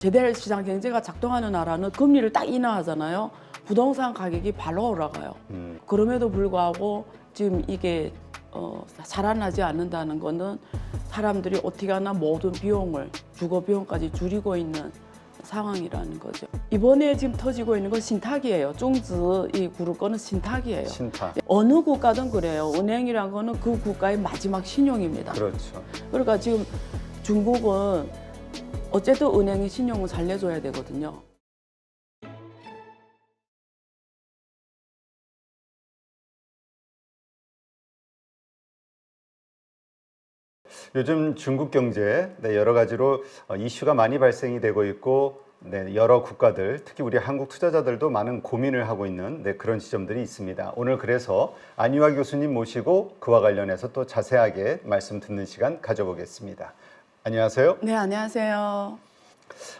재래시장 경제가 작동하는 나라는 금리를 딱 인하하잖아요. 부동산 가격이 발로 올라가요. 그럼에도 불구하고 지금 이게 살아나지 않는다는 거는 사람들이 어떻게 하나 모든 비용을 주거 비용까지 줄이고 있는 상황이라는 거죠. 이번에 지금 터지고 있는 건 신탁이에요. 중资이 그룹 거는 신탁이에요. 신탁. 어느 국가든 그래요. 은행이란 거는 그 국가의 마지막 신용입니다. 그렇죠. 그러니까 지금 중국은 어쨌든 은행이 신용을 잘 내줘야 되거든요. 요즘 중국 경제 여러 가지로 이슈가 많이 발생이 되고 있고 여러 국가들, 특히 우리 한국 투자자들도 많은 고민을 하고 있는 그런 지점들이 있습니다. 오늘 그래서 안유아 교수님 모시고 그와 관련해서 또 자세하게 말씀 듣는 시간 가져보겠습니다. 안녕하세요. 네, 안녕하세요.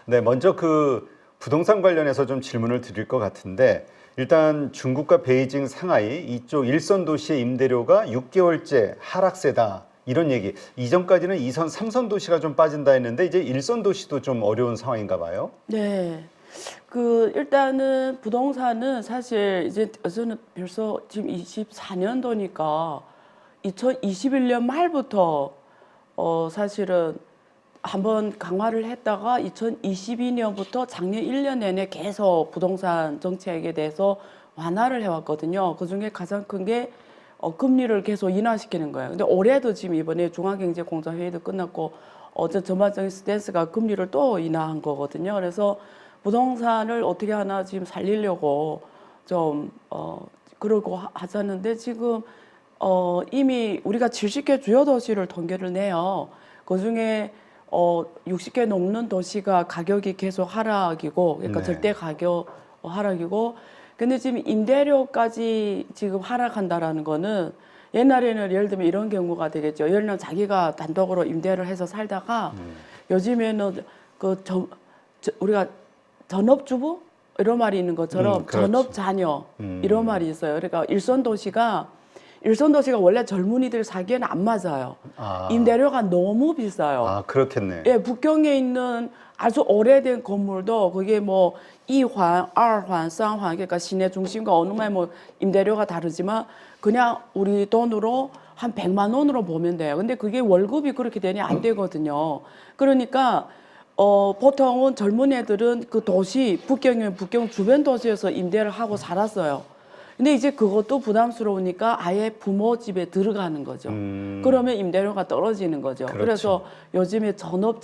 네, 먼저 그 부동산 관련해서 좀 질문을 드릴 것 같은데, 일단 중국과 베이징, 상하이 이쪽 일선 도시의 임대료가 6개월째 하락세다, 이런 얘기. 이전까지는 2선, 3선 도시가 좀 빠진다 했는데 이제 1선 도시도 좀 어려운 상황인가 봐요. 네. 일단은 부동산은 사실 이제 저는 벌써 지금 24년도니까 2021년 말부터 사실은 한번 강화를 했다가 2022년부터 작년 1년 내내 계속 부동산 정책에 대해서 완화를 해왔거든요. 그중에 가장 큰 게 금리를 계속 인하시키는 거예요. 근데 올해도 지금 이번에 중앙경제공동회의도 끝났고 어제 전반적인 스탠스가 금리를 또 인하한 거거든요. 그래서 부동산을 어떻게 하나 지금 살리려고 좀 그러고 하자는데 지금 이미 우리가 70개 주요 도시를 통계를 내요. 그중에 60개 넘는 도시가 가격이 계속 하락이고, 그러니까 네. 절대 가격 하락이고, 근데 지금 임대료까지 지금 하락한다라는 거는 옛날에는 예를 들면 이런 경우가 되겠죠. 예를 들면 자기가 단독으로 임대를 해서 살다가 요즘에는 우리가 전업주부 이런 말이 있는 것처럼 그렇죠. 전업자녀 이런 말이 있어요. 그러니까 일선 도시가 원래 젊은이들 사기에는 안 맞아요. 임대료가 너무 비싸요. 그렇겠네. 예, 북경에 있는 아주 오래된 건물도 그게 뭐 2환, 2환, 3환, 그러니까 시내 중심과 어느 말 뭐 임대료가 다르지만 그냥 우리 돈으로 한 100만 원으로 보면 돼요. 근데 그게 월급이 그렇게 되니 안 되거든요. 그러니까 보통은 젊은 애들은 그 도시, 북경이면 북경 주변 도시에서 임대를 하고 살았어요. 근데 이제 그것도 부담스러우니까 아예 부모 집에 들어가는 거죠. 그러면 임대료가 떨어지는 거죠. 그렇죠. 그래서 요즘에 전업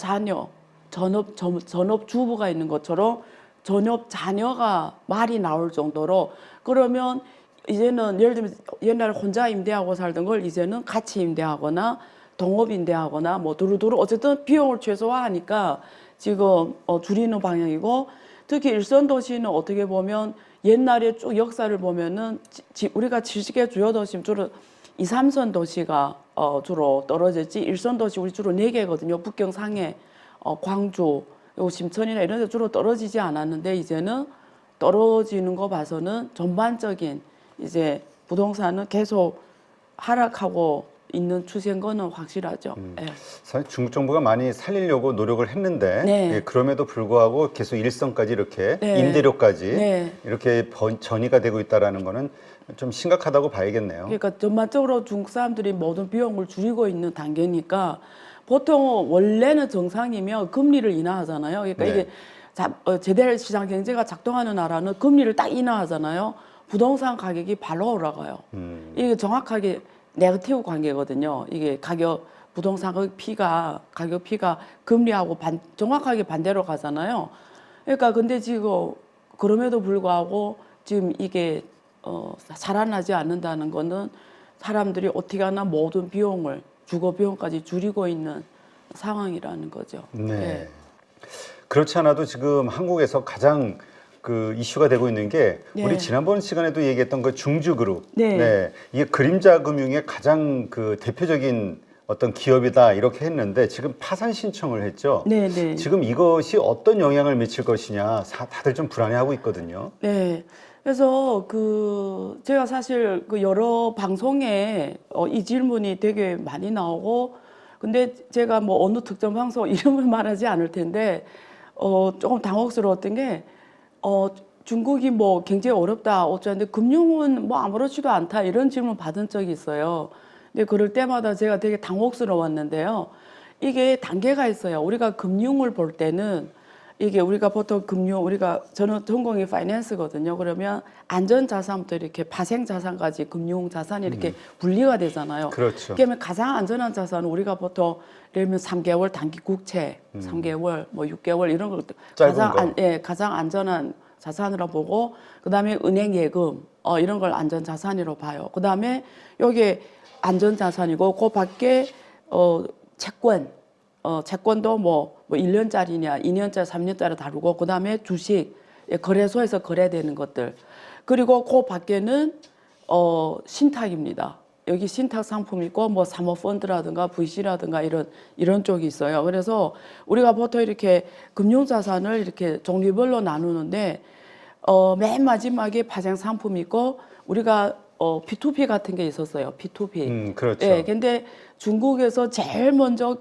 주부가 있는 것처럼 전업 자녀가 말이 나올 정도로, 그러면 이제는 예를 들면 옛날에 혼자 임대하고 살던 걸 이제는 같이 임대하거나 동업 임대하거나 뭐 두루두루 어쨌든 비용을 최소화하니까 지금 줄이는 방향이고, 특히 일선 도시는 어떻게 보면 옛날에 쭉 역사를 보면은 우리가 70개 주요 도시 주로 2, 3선 도시가 주로 떨어졌지, 일선 도시 우리 주로 4개거든요. 북경, 상해, 광주, 요 심천이나 이런 데 주로 떨어지지 않았는데 이제는 떨어지는 거 봐서는 전반적인 이제 부동산은 계속 하락하고 있는 추세인 거는 확실하죠. 예. 사실 중국 정부가 많이 살리려고 노력을 했는데 네. 그럼에도 불구하고 계속 일선까지 이렇게 네. 임대료까지 네. 이렇게 전이가 되고 있다는 거는 좀 심각하다고 봐야겠네요. 그러니까 전반적으로 중국 사람들이 모든 비용을 줄이고 있는 단계니까, 보통 원래는 정상이면 금리를 인하하잖아요. 그러니까 네. 이게 제대로 시장 경제가 작동하는 나라는 금리를 딱 인하하잖아요. 부동산 가격이 발로 올라가요. 이게 정확하게 네거티브 관계거든요. 이게 부동산 가격 피가 금리하고 정확하게 반대로 가잖아요. 그러니까 근데 지금 그럼에도 불구하고 지금 이게 살아나지 않는다는 거는 사람들이 어떻게 하나 모든 비용을 주거 비용까지 줄이고 있는 상황이라는 거죠. 네. 예. 그렇지 않아도 지금 한국에서 가장 그 이슈가 되고 있는 게 네. 우리 지난번 시간에도 얘기했던 그 중주그룹. 네. 이게 그림자 금융의 가장 그 대표적인 어떤 기업이다 이렇게 했는데 지금 파산 신청을 했죠. 네, 네. 지금 이것이 어떤 영향을 미칠 것이냐 다들 좀 불안해하고 있거든요. 네. 그래서 제가 사실 여러 방송에 이 질문이 되게 많이 나오고, 근데 제가 뭐 어느 특정 방송 이름을 말하지 않을 텐데 조금 당혹스러웠던 게 중국이 뭐 굉장히 어렵다 어쩌는데 금융은 뭐 아무렇지도 않다 이런 질문 받은 적이 있어요. 근데 그럴 때마다 제가 되게 당혹스러웠는데요. 이게 단계가 있어요. 우리가 금융을 볼 때는 이게 우리가 보통 저는 전공이 파이낸스거든요. 그러면 안전자산부터 이렇게 파생자산까지 금융자산이 이렇게 분리가 되잖아요. 그렇죠. 그러면 가장 안전한 자산은 우리가 보통 예를 들면 3개월 단기 국채, 3개월, 뭐 6개월 이런 걸 짧은 거. 가장 안전한 자산으로 보고 그다음에 은행 예금 이런 걸 안전 자산으로 봐요. 그다음에 여기 안전 자산이고 그 밖에 채권 채권도 뭐 1년짜리냐, 2년짜리, 3년짜리 다르고 그다음에 주식 거래소에서 거래되는 것들. 그리고 그 밖에는 신탁입니다. 여기 신탁 상품이 있고 뭐 사모펀드라든가 VC라든가 이런 쪽이 있어요. 그래서 우리가 보통 이렇게 금융자산을 이렇게 종류별로 나누는데 맨 마지막에 파생 상품이 있고 우리가 P2P 같은 게 있었어요. P2P. 그렇죠. 예, 근데 중국에서 제일 먼저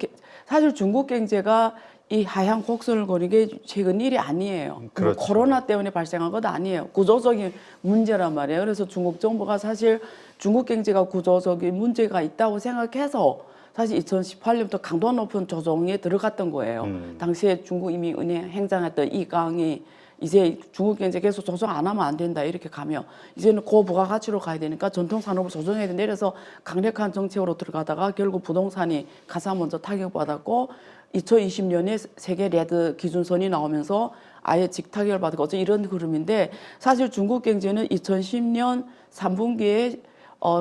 사실 중국 경제가 이 하향 곡선을 그리는 게 최근 일이 아니에요. 그렇죠. 뭐 코로나 때문에 발생한 것도 아니에요. 구조적인 문제란 말이에요. 그래서 중국 정부가 사실 중국 경제가 구조적인 문제가 있다고 생각해서 사실 2018년부터 강도 높은 조정에 들어갔던 거예요. 당시에 중국 이미 은행 행장했던 이강이 이제 중국 경제 계속 조정 안 하면 안 된다 이렇게 가면 이제는 고부가가치로 가야 되니까 전통 산업을 조정해야 된다 이래서 강력한 정책으로 들어가다가 결국 부동산이 가장 먼저 타격받았고 2020년에 세계 레드 기준선이 나오면서 아예 직타격을 받고 어째 이런 흐름인데 사실 중국 경제는 2010년 3분기에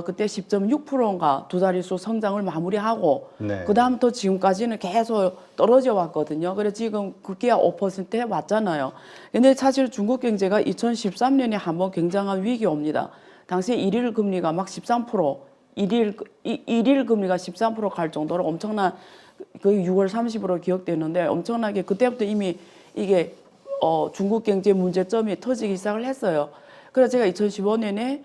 그때 10.6%인가 두 자릿수 성장을 마무리하고 네. 그다음부터 지금까지는 계속 떨어져 왔거든요. 그래서 지금 급기야 5%에 왔잖아요. 근데 사실 중국 경제가 2013년에 한번 굉장한 위기 옵니다. 당시 일일 금리가 막 13%, 일일 금리가 13%갈 정도로 엄청난 거의 6월 30으로 기억되는데 엄청나게 그때부터 이미 이게 중국 경제 문제점이 터지기 시작을 했어요. 그래서 제가 2015년에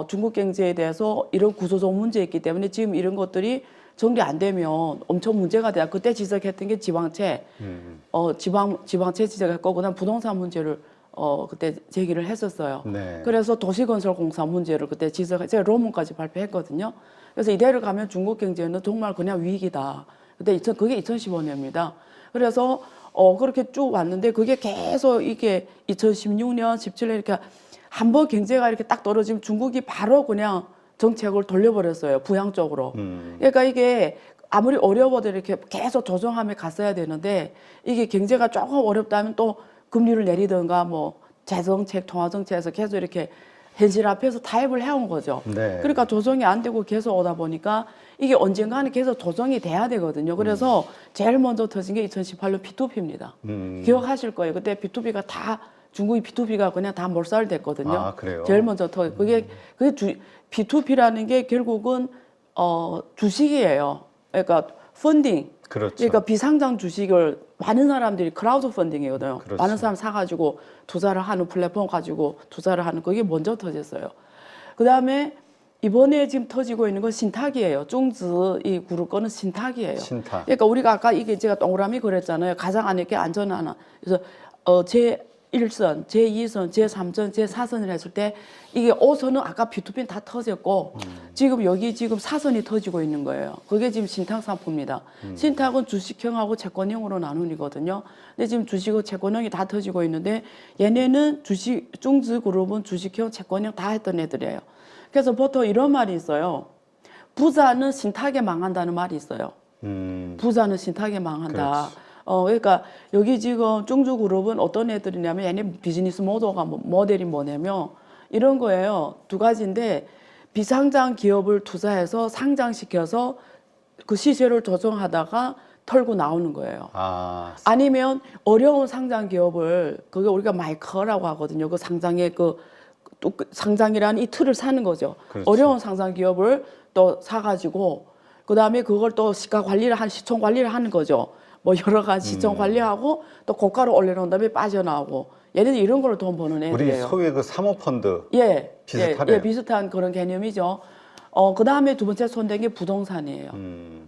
중국 경제에 대해서 이런 구조적 문제 있기 때문에 지금 이런 것들이 정리 안 되면 엄청 문제가 돼요. 그때 지적했던 게 지방채, 지방채 지적했고 그다음 부동산 문제를 그때 제기를 했었어요. 네. 그래서 도시건설공사 문제를 그때 제가論文까지 발표했거든요. 그래서 이대로 가면 중국 경제는 정말 그냥 위기다. 그게 2015년입니다. 그래서 그렇게 쭉 왔는데 그게 계속 이게 2016년, 17년 이렇게 한번 경제가 이렇게 딱 떨어지면 중국이 바로 그냥 정책을 돌려버렸어요. 부양 쪽으로. 그러니까 이게 아무리 어려워도 이렇게 계속 조정하며 갔어야 되는데 이게 경제가 조금 어렵다면 또 금리를 내리든가 뭐 재정책, 통화정책에서 계속 이렇게 현실 앞에서 타협을 해온 거죠. 네. 그러니까 조정이 안 되고 계속 오다 보니까 이게 언젠가는 계속 조정이 돼야 되거든요. 그래서 제일 먼저 터진 게 2018년 P2P입니다. 기억하실 거예요. 그때 P2P가 다 중국이 P2P가 그냥 다 몰살됐거든요. 아, 그래요? 제일 먼저 그게 P2P라는 게 결국은 주식이에요. 그러니까 펀딩. 그렇죠. 그러니까 비상장 주식을 많은 사람들이 크라우드 펀딩이거든요. 그렇죠. 많은 사람 사가지고 투자를 하는 플랫폼 가지고 투자를 하는 그게 먼저 터졌어요. 그 다음에 이번에 지금 터지고 있는 건 신탁이에요. 중지 이 그룹 거는 신탁이에요. 신탁. 그러니까 우리가 아까 이게 제가 동그라미 그랬잖아요. 가장 안에 게 안전하나. 그래서 제1선, 제2선, 제3선, 제4선을 했을 때 이게 5선은 아까 P2P는 다 터졌고 지금 여기 지금 4선이 터지고 있는 거예요. 그게 지금 신탁 상품입니다. 신탁은 주식형하고 채권형으로 나누거든요. 근데 지금 주식하고 채권형이 다 터지고 있는데 얘네는 중지 그룹은 주식형, 채권형 다 했던 애들이에요. 그래서 보통 이런 말이 있어요. 부자는 신탁에 망한다는 말이 있어요. 부자는 신탁에 망한다. 그렇지. 그러니까 여기 지금 중주그룹은 어떤 애들이냐면 얘네 비즈니스 모델이 뭐냐면 이런 거예요. 두 가지인데 비상장 기업을 투자해서 상장시켜서 그 시세를 조정하다가 털고 나오는 거예요. 아니면 어려운 상장 기업을 그게 우리가 마이커라고 하거든요. 그 상장의 또 상장이라는 이 틀을 사는 거죠. 그렇죠. 어려운 상장 기업을 또 사가지고 그 다음에 그걸 또 시가 관리를 시총 관리를 하는 거죠. 뭐 여러 가지 시총 관리하고 또 고가로 올려놓은 다음에 빠져나오고 얘네들 이런 걸로 돈 버는 애들이에요. 우리 소위 그 사모펀드 예, 비슷하네요. 예, 비슷한 그런 개념이죠. 그다음에 두 번째 손댄 게 부동산이에요.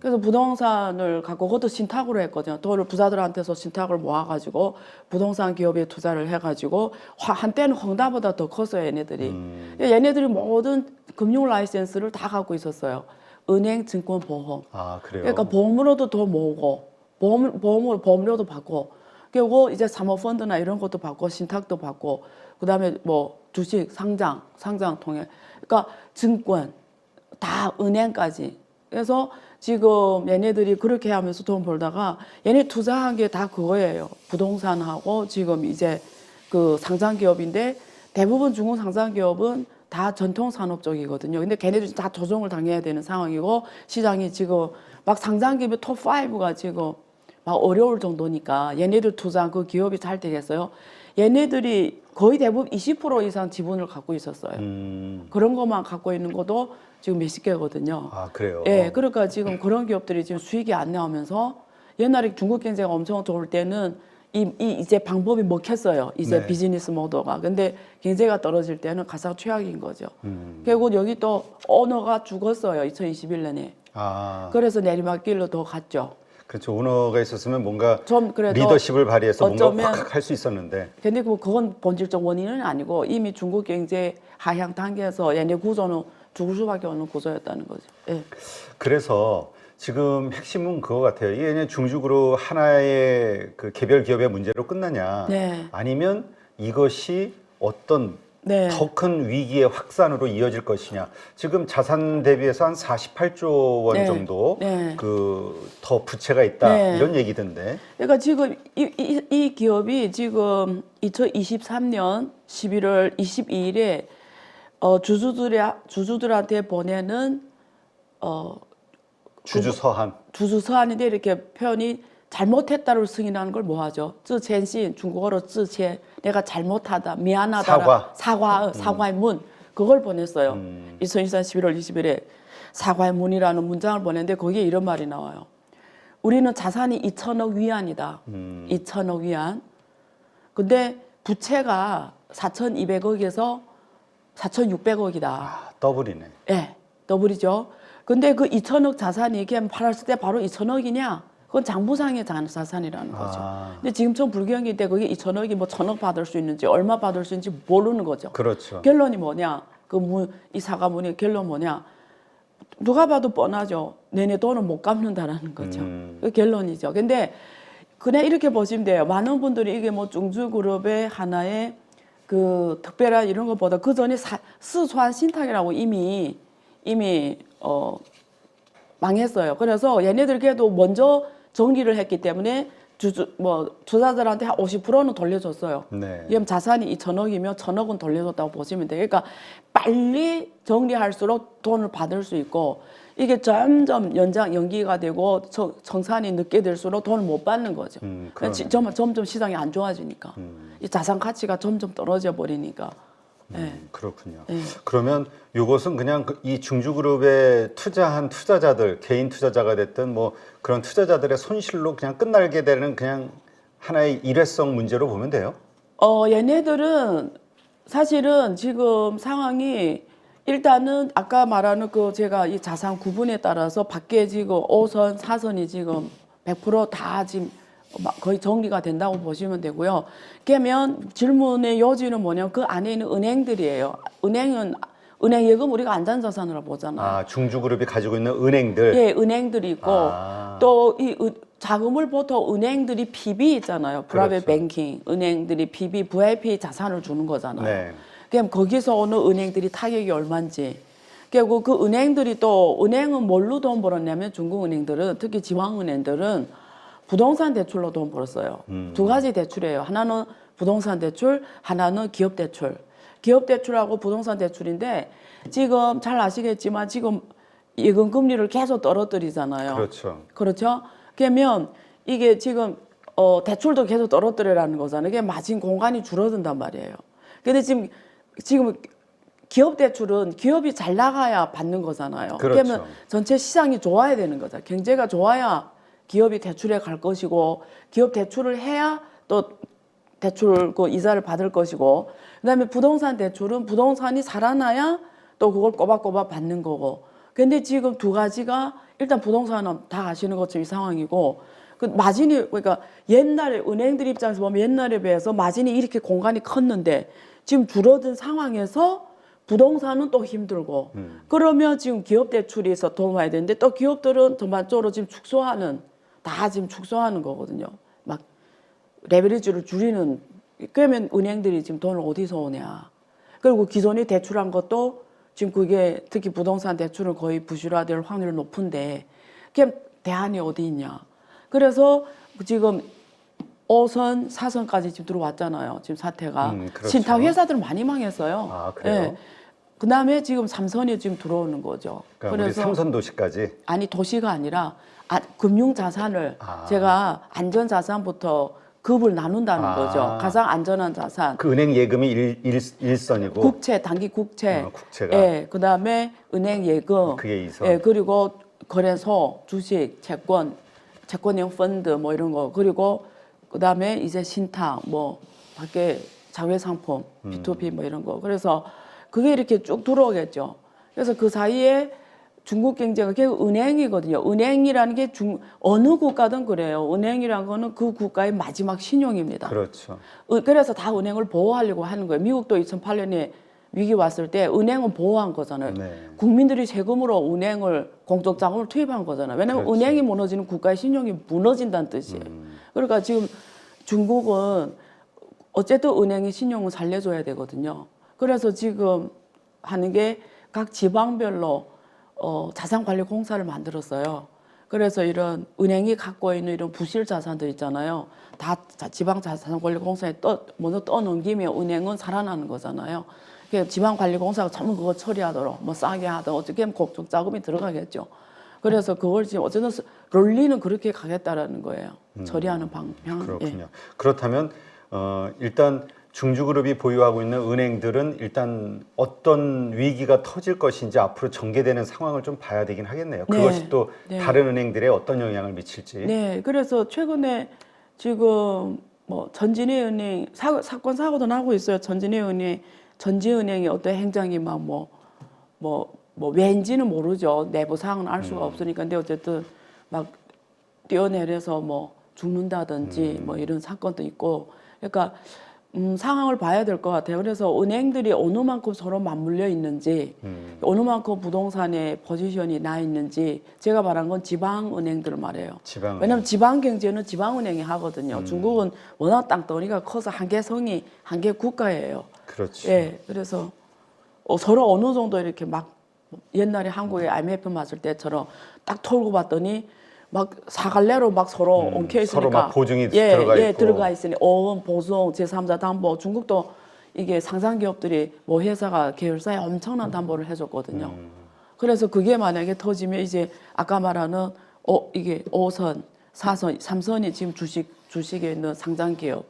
그래서 부동산을 갖고 그것도 신탁으로 했거든요. 돈을 부자들한테서 신탁을 모아가지고 부동산 기업에 투자를 해가지고 한때는 헝다보다 더 컸어요, 얘네들이. 얘네들이 모든 금융 라이센스를 다 갖고 있었어요. 은행, 증권, 보험. 아, 그래요? 그러니까 보험으로도 더 모으고 보험료도 받고 그리고 이제 사모펀드나 이런 것도 받고 신탁도 받고 그다음에 뭐 주식 상장 통해 그러니까 증권 다 은행까지. 그래서 지금 얘네들이 그렇게 하면서 돈 벌다가 얘네 투자한 게 다 그거예요. 부동산하고 지금 이제 그 상장 기업인데 대부분 중국 상장 기업은 다 전통 산업 쪽이거든요. 근데 걔네들이 다 조정을 당해야 되는 상황이고 시장이 지금 막 상장 기업의 톱5가 지금 막 어려울 정도니까 얘네들 투자한 그 기업이 잘 되겠어요. 얘네들이 거의 대부분 20% 이상 지분을 갖고 있었어요. 그런 것만 갖고 있는 것도 지금 몇십 개거든요. 아, 그래요? 예, 그러니까 지금 그런 기업들이 지금 수익이 안 나오면서 옛날에 중국 경제가 엄청 좋을 때는 이제 방법이 먹혔어요. 이제 네. 비즈니스 모드가. 근데 경제가 떨어질 때는 가장 최악인 거죠. 결국 여기 또 오너가 죽었어요. 2021년에. 아, 그래서 내리막길로 더 갔죠. 그렇죠. 오너가 있었으면 뭔가 좀 그래도 리더십을 발휘해서 뭔가 어쩌면 확 할 수 있었는데. 근데 그건 본질적 원인은 아니고 이미 중국 경제 하향 단계에서 얘네 구조는 죽을 수밖에 없는 구조였다는 거죠. 예. 그래서 지금 핵심은 그거 같아요. 이게 그냥 중국으로 하나의 그 개별 기업의 문제로 끝나냐? 네. 아니면 이것이 어떤 네. 더 큰 위기의 확산으로 이어질 것이냐. 지금 자산 대비해서 한 48조 원 네. 정도 네. 그 더 부채가 있다. 네. 이런 얘기던데. 그러니까 지금 이 기업이 지금 2023년 11월 22일에 주주들한테 보내는 주주 서한. 주주 서한인데 이렇게 표현이 잘못했다를 승인하는 걸 뭐 하죠? 致歉신 중국어로 致歉 내가 잘못하다 미안하다 사과의 문 그걸 보냈어요. 2023년 11월 20일에 사과의 문이라는 문장을 보냈는데 거기에 이런 말이 나와요. 우리는 자산이 2천억 위안이다. 2천억 위안. 근데 부채가 4,200억에서 4,600억이다. 아, 더블이네. 예, 더블이죠. 근데 그 2천억 자산이 그냥 팔았을 때 바로 2천억이냐? 그건 장부상의 자산이라는 거죠. 아. 근데 지금처럼 불경기 때 그게 2천억이 뭐 1,000억 받을 수 있는지 얼마 받을 수 있는지 모르는 거죠. 그렇죠. 결론이 뭐냐? 이 사과문의 결론 뭐냐? 누가 봐도 뻔하죠. 내내 돈을 못 갚는다라는 거죠. 그 결론이죠. 근데 그냥 이렇게 보시면 돼요. 많은 분들이 이게 뭐 중주그룹의 하나의 그 특별한 이런 것보다 그 전에 스촨 신탁이라고 이미 망했어요. 그래서 얘네들 걔도 먼저 정리를 했기 때문에 투자자들한테 한 50%는 돌려줬어요. 네. 그럼 자산이 2천억이면 1,000억은 돌려줬다고 보시면 돼요. 그러니까 빨리 정리할수록 돈을 받을 수 있고 이게 점점 연기가 되고 청산이 늦게 될수록 돈을 못 받는 거죠. 점점 시장이 안 좋아지니까 이 자산 가치가 점점 떨어져 버리니까. 그렇군요. 네. 그러면 이것은 그냥 이 중주그룹에 투자한 투자자들, 개인 투자자가 됐든 뭐 그런 투자자들의 손실로 그냥 끝나게 되는 그냥 하나의 일회성 문제로 보면 돼요? 얘네들은 사실은 지금 상황이 일단은 아까 말하는 그 제가 이 자산 구분에 따라서 밖에 지금 5선, 4선이 지금 100%다 지금 거의 정리가 된다고 보시면 되고요. 그러면 질문의 요지는 뭐냐면 그 안에 있는 은행들이에요. 은행 예금 우리가 안전자산으로 보잖아요. 아, 중주그룹이 가지고 있는 은행들. 예, 은행들이 있고 아. 또 이 자금을 보통 은행들이 PB 있잖아요. 프라이빗 그렇죠. 뱅킹 은행들이 PB, VIP 자산을 주는 거잖아요. 네. 그럼 거기서 오는 은행들이 타격이 얼마인지. 그리고 그 은행들이 또 은행은 뭘로 돈 벌었냐면 중국 은행들은 특히 지방은행들은 부동산 대출로 돈 벌었어요. 두 가지 대출이에요. 하나는 부동산 대출, 하나는 기업 대출. 기업 대출하고 부동산 대출인데 지금 잘 아시겠지만 지금 예금 금리를 계속 떨어뜨리잖아요. 그렇죠. 그렇죠? 그러면 이게 지금 대출도 계속 떨어뜨리라는 거잖아요. 이게 마진 공간이 줄어든단 말이에요. 근데 지금 기업 대출은 기업이 잘 나가야 받는 거잖아요. 그렇죠. 그러면 전체 시장이 좋아야 되는 거죠. 경제가 좋아야 기업이 대출에 갈 것이고 기업 대출을 해야 또 대출 그 이자를 받을 것이고 그다음에 부동산 대출은 부동산이 살아나야 또 그걸 꼬박꼬박 받는 거고 근데 지금 두 가지가 일단 부동산은 다 아시는 것처럼 이 상황이고 그 마진이 그러니까 옛날에 은행들 입장에서 보면 옛날에 비해서 마진이 이렇게 공간이 컸는데 지금 줄어든 상황에서 부동산은 또 힘들고 그러면 지금 기업 대출이 있어 도움해야 되는데 또 기업들은 전반적으로 지금 축소하는 다 지금 축소하는 거거든요. 막 레버리지를 줄이는 그러면 은행들이 지금 돈을 어디서 오냐. 그리고 기존에 대출한 것도 지금 그게 특히 부동산 대출은 거의 부실화될 확률이 높은데 그럼 대안이 어디 있냐. 그래서 지금 5선, 4선까지 지금 들어왔잖아요. 지금 사태가. 그렇죠. 신탁 회사들 많이 망했어요. 아, 그래요? 그다음에 지금 3선이 지금 들어오는 거죠. 그러니까 우리 삼선 도시까지. 아니 도시가 아니라 금융 자산을 제가 안전 자산부터 급을 나눈다는 거죠. 가장 안전한 자산. 그 은행 예금이 일선이고 국채, 단기 국채. 국채가. 예, 그다음에 은행 예금. 그게 2선. 예, 그리고 거래소, 주식, 채권형 펀드 뭐 이런 거. 그리고 그다음에 이제 신탁 뭐 밖에 자회 상품, B2B 뭐 이런 거. 그래서 그게 이렇게 쭉 들어오겠죠. 그래서 그 사이에 중국 경제가 결국 은행이거든요. 은행이라는 게 어느 국가든 그래요. 은행이라는 거는 그 국가의 마지막 신용입니다. 그렇죠. 그래서 다 은행을 보호하려고 하는 거예요. 미국도 2008년에 위기 왔을 때 은행은 보호한 거잖아요. 네. 국민들이 세금으로 은행을 공적 자금을 투입한 거잖아요. 왜냐하면 그렇죠. 은행이 무너지는 국가의 신용이 무너진다는 뜻이에요. 그러니까 지금 중국은 어쨌든 은행이 신용을 살려줘야 되거든요. 그래서 지금 하는 게 각 지방별로 자산관리공사를 만들었어요. 그래서 이런 은행이 갖고 있는 이런 부실 자산들 있잖아요. 다 지방 자산관리공사에 먼저 떠넘기면 은행은 살아나는 거잖아요. 그래서 지방관리공사가 전부 그거 처리하도록 뭐 싸게 하든 어떻게 하면 공적 자금이 들어가겠죠. 그래서 그걸 지금 어쨌든 론리는 그렇게 가겠다라는 거예요. 처리하는 방향. 그렇군요. 그렇다면 일단 중주그룹이 보유하고 있는 은행들은 일단 어떤 위기가 터질 것인지 앞으로 전개되는 상황을 좀 봐야 되긴 하겠네요. 네. 그것이 또 네. 다른 은행들에 어떤 영향을 미칠지. 네, 그래서 최근에 지금 뭐 전진해은행 사건 사고도 나고 있어요. 전지은행이 어떤 행장이 막 왠지는 모르죠. 내부 사항은 알 수가 없으니까. 근데 어쨌든 막 뛰어내려서 뭐 죽는다든지 뭐 이런 사건도 있고. 그러니까 상황을 봐야 될 것 같아요. 그래서 은행들이 어느 만큼 서로 맞물려 있는지, 어느 만큼 부동산에 포지션이 나 있는지, 제가 말한 건 지방은행들을 말해요. 지방은행. 왜냐하면 지방경제는 지방은행이 하거든요. 중국은 워낙 땅덩어리가 커서 한계성이 한계 국가예요. 그렇죠. 예, 그래서 서로 어느 정도 이렇게 막 옛날에 한국에 IMF 맞을 때처럼 딱 털고 봤더니 막 사갈래로 막 서로 엉켜 있으니까 서로 막 보증이 들어가 있고. 들어가 있으니 어음, 보증, 제3자 담보. 중국도 이게 상장 기업들이 뭐 회사가 계열사에 엄청난 담보를 해줬거든요. 그래서 그게 만약에 터지면 이제 아까 말하는 이게 5선, 4선, 3선이 지금 주식에 있는 상장 기업,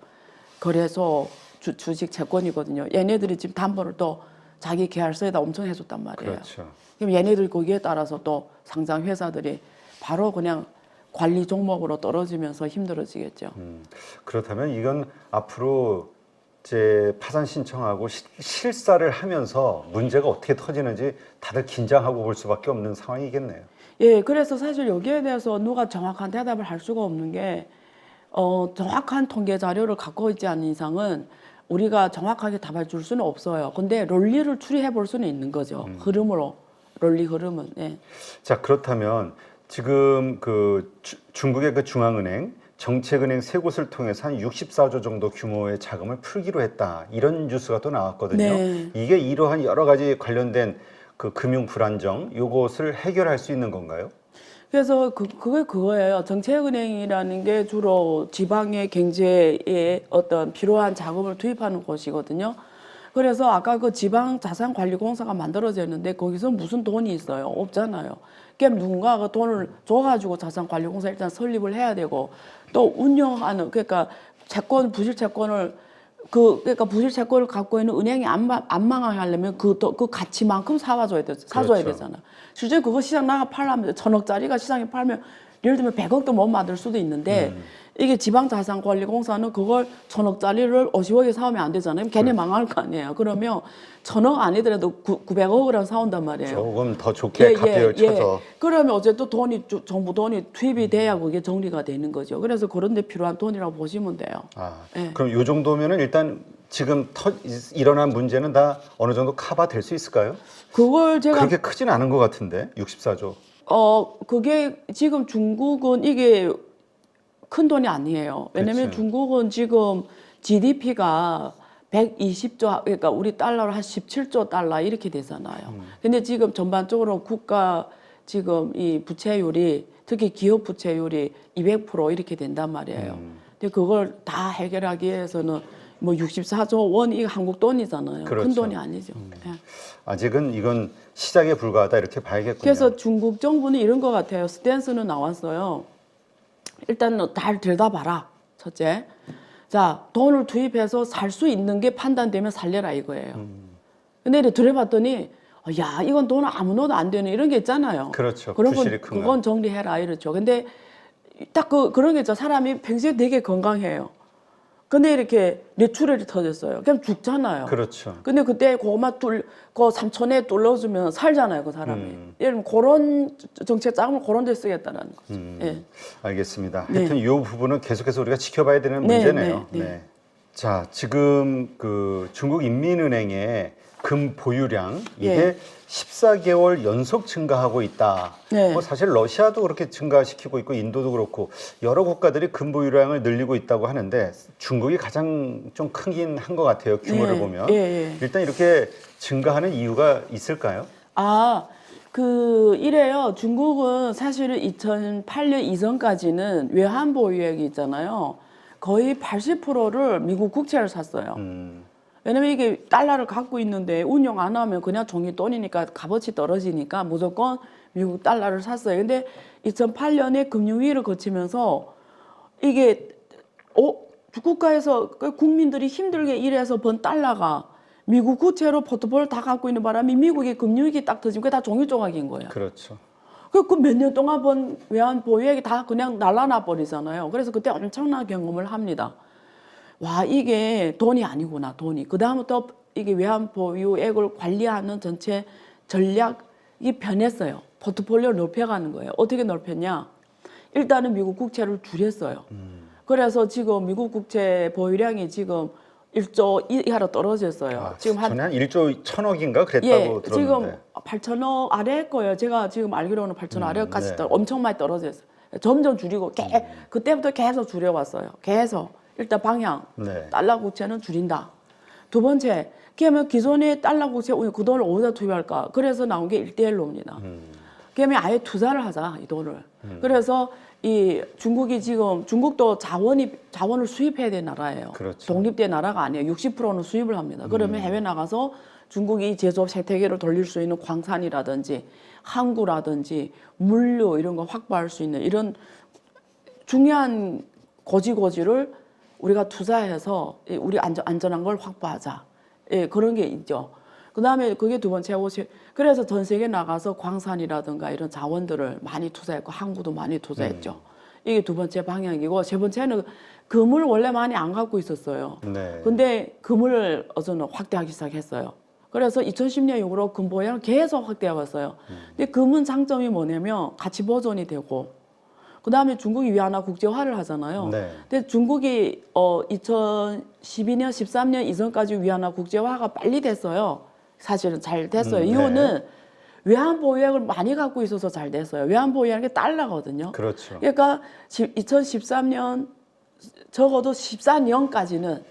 거래소, 주식 채권이거든요. 얘네들이 지금 담보를 또 자기 계열사에다 엄청 해줬단 말이에요. 그렇죠. 그럼 얘네들 거기에 따라서 또 상장 회사들이 바로 그냥 관리 종목으로 떨어지면서 힘들어지겠죠. 그렇다면 이건 앞으로 이제 파산 신청하고 실사를 하면서 문제가 어떻게 터지는지 다들 긴장하고 볼 수밖에 없는 상황이겠네요. 예, 그래서 사실 여기에 대해서 누가 정확한 대답을 할 수가 없는 게 정확한 통계 자료를 갖고 있지 않은 이상은 우리가 정확하게 답을 줄 수는 없어요. 근데 논리를 추리해 볼 수는 있는 거죠. 흐름으로. 론리 흐름은. 예. 자, 그렇다면 지금 그 중국의 그 중앙은행 정책은행 세 곳을 통해서 한 64조 정도 규모의 자금을 풀기로 했다. 이런 뉴스가 또 나왔거든요. 네. 이게 이러한 여러 가지 관련된 그 금융 불안정 요것을 해결할 수 있는 건가요? 그래서 그게 그거예요. 정책은행이라는 게 주로 지방의 경제에 어떤 필요한 자금을 투입하는 곳이거든요. 그래서 아까 그 지방자산관리공사가 만들어졌는데 거기서 무슨 돈이 있어요? 없잖아요. 그럼 누군가가 돈을 줘가지고 자산관리공사 일단 설립을 해야 되고 또 운영하는 그러니까 부실 채권을 그러니까 부실 채권을 갖고 있는 은행이 안 망하게 하려면 그 가치만큼 사줘야 그렇죠. 되잖아. 실제 그거 시장 나가 팔려면 1,000억짜리가 시장에 팔면 예를 들면 100억도 못 만들 수도 있는데 이게 지방자산관리공사는 그걸 1000억짜리를 50억에 사오면 안 되잖아요. 걔네 망할 거 아니에요. 그러면 1000억 아니더라도 900억이라도 사온단 말이에요. 조금 더 좋게 값비율 쳐서. 그러면 어쨌든 정부 돈이 투입이 돼야 그게 정리가 되는 거죠. 그래서 그런 데 필요한 돈이라고 보시면 돼요. 예. 그럼 요 정도면은 일단 지금 일어난 문제는 다 어느 정도 커버될 수 있을까요? 그걸 제가 그렇게 크진 않은 것 같은데 64조. 그게 지금 중국은 이게 큰 돈이 아니에요. 왜냐면 그치. 중국은 지금 GDP가 120조, 그러니까 우리 달러로 한 17조 달러 이렇게 되잖아요. 근데 지금 전반적으로 국가 지금 이 부채율이 특히 기업 부채율이 200% 이렇게 된단 말이에요. 근데 그걸 다 해결하기 위해서는 뭐 64조 원 이거 한국 돈이잖아요. 그렇죠. 큰 돈이 아니죠. 예. 아직은 이건 시작에 불과하다 이렇게 봐야겠군요. 그래서 중국 정부는 이런 것 같아요. 스탠스는 나왔어요. 일단은 잘 들여다봐라. 첫째. 자, 돈을 투입해서 살 수 있는 게 판단되면 살려라 이거예요. 근데 이제 들여봤더니 야, 이건 돈 아무 넣어도 안 되는 이런 게 있잖아요. 그렇죠. 그런 부실이 건 큰 거. 그건 정리해라 이렇죠. 근데 딱 그런 게 있죠. 사람이 평소에 되게 건강해요. 근데 이렇게 뇌출혈이 터졌어요. 그럼 죽잖아요. 그렇죠. 근데 그때 그거만 그 3천에 뚫어주면 살잖아요, 그 사람이. 예를 들면 그런 정책 짜면 그런 데 쓰겠다는 거죠. 예. 알겠습니다. 네. 하여튼 이 부분은 계속해서 우리가 지켜봐야 되는 네, 문제네요. 네, 네. 자, 지금 그 중국 인민은행의 금 보유량 이게 예. 14개월 연속 증가하고 있다. 네. 뭐 사실 러시아도 그렇게 증가시키고 있고 인도도 그렇고 여러 국가들이 금 보유량을 늘리고 있다고 하는데 중국이 가장 좀 크긴 한 것 같아요. 규모를 네. 보면. 예, 예. 일단 이렇게 증가하는 이유가 있을까요? 이래요. 중국은 사실은 2008년 이전까지는 외환 보유액이 있잖아요. 거의 80%를 미국 국채를 샀어요. 왜냐면 이게 달러를 갖고 있는데 운용 안 하면 그냥 종이 돈이니까 값어치 떨어지니까 무조건 미국 달러를 샀어요. 근데 2008년에 금융위기를 거치면서 이게 국가에서 국민들이 힘들게 일해서 번 달러가 미국 국채로 포트폴리오 다 갖고 있는 바람에 미국의 금융위기 딱 터지면 그게 다 종이 조각인 거예요. 그렇죠. 그 몇 년 동안 번 외환 보유액이 다 그냥 날아나 버리잖아요. 그래서 그때 엄청난 경험을 합니다. 와, 이게 돈이 아니구나, 돈이. 그다음부터 이게 외환 보유액을 관리하는 전체 전략이 변했어요. 포트폴리오를 넓혀가는 거예요. 어떻게 넓혔냐? 일단은 미국 국채를 줄였어요. 그래서 지금 미국 국채 보유량이 지금 1조 이하로 떨어졌어요. 지금 전에 한 1조 1000억인가 그랬다고 들었는데. 지금 8천억 아래일 거예요. 제가 지금 알기로는 8천억 아래까지 네. 엄청 많이 떨어졌어요. 점점 줄이고 그때부터 계속 줄여왔어요. 계속 일단 방향 네. 달러 국채는 줄인다. 두 번째, 그러면 기존의 달러 국채 그 돈을 어디다 투입할까? 그래서 나온 게 1대1로입니다. 그러면 아예 투자를 하자 이 돈을. 그래서 이 중국이 지금 중국도 자원을 수입해야 될 나라예요. 그렇죠. 독립된 나라가 아니에요. 60%는 수입을 합니다. 그러면 해외 나가서 중국이 제조업 생태계를 돌릴 수 있는 광산이라든지 항구라든지 물류 이런 거 확보할 수 있는 이런 중요한 고지를 우리가 투자해서 우리 안전한 걸 확보하자. 예, 그런 게 있죠. 그다음에 그게 두 번째고 그래서 전 세계 나가서 광산이라든가 이런 자원들을 많이 투자했고 항구도 많이 투자했죠. 이게 두 번째 방향이고 세 번째는 금을 원래 많이 안 갖고 있었어요. 네. 근데 금을 어서는 확대하기 시작했어요. 그래서 2010년 이후로 금 보유량을 계속 확대해 왔어요. 근데 금은 장점이 뭐냐면 가치 보존이 되고 그다음에 중국이 위안화 국제화를 하잖아요. 네. 근데 중국이 2012년, 13년 이전까지 위안화 국제화가 빨리 됐어요. 사실은 잘 됐어요. 이유는 외환 보유액을 많이 갖고 있어서 잘 됐어요. 외환 보유액이 달러거든요. 그렇죠. 그러니까 2013년 적어도 14년까지는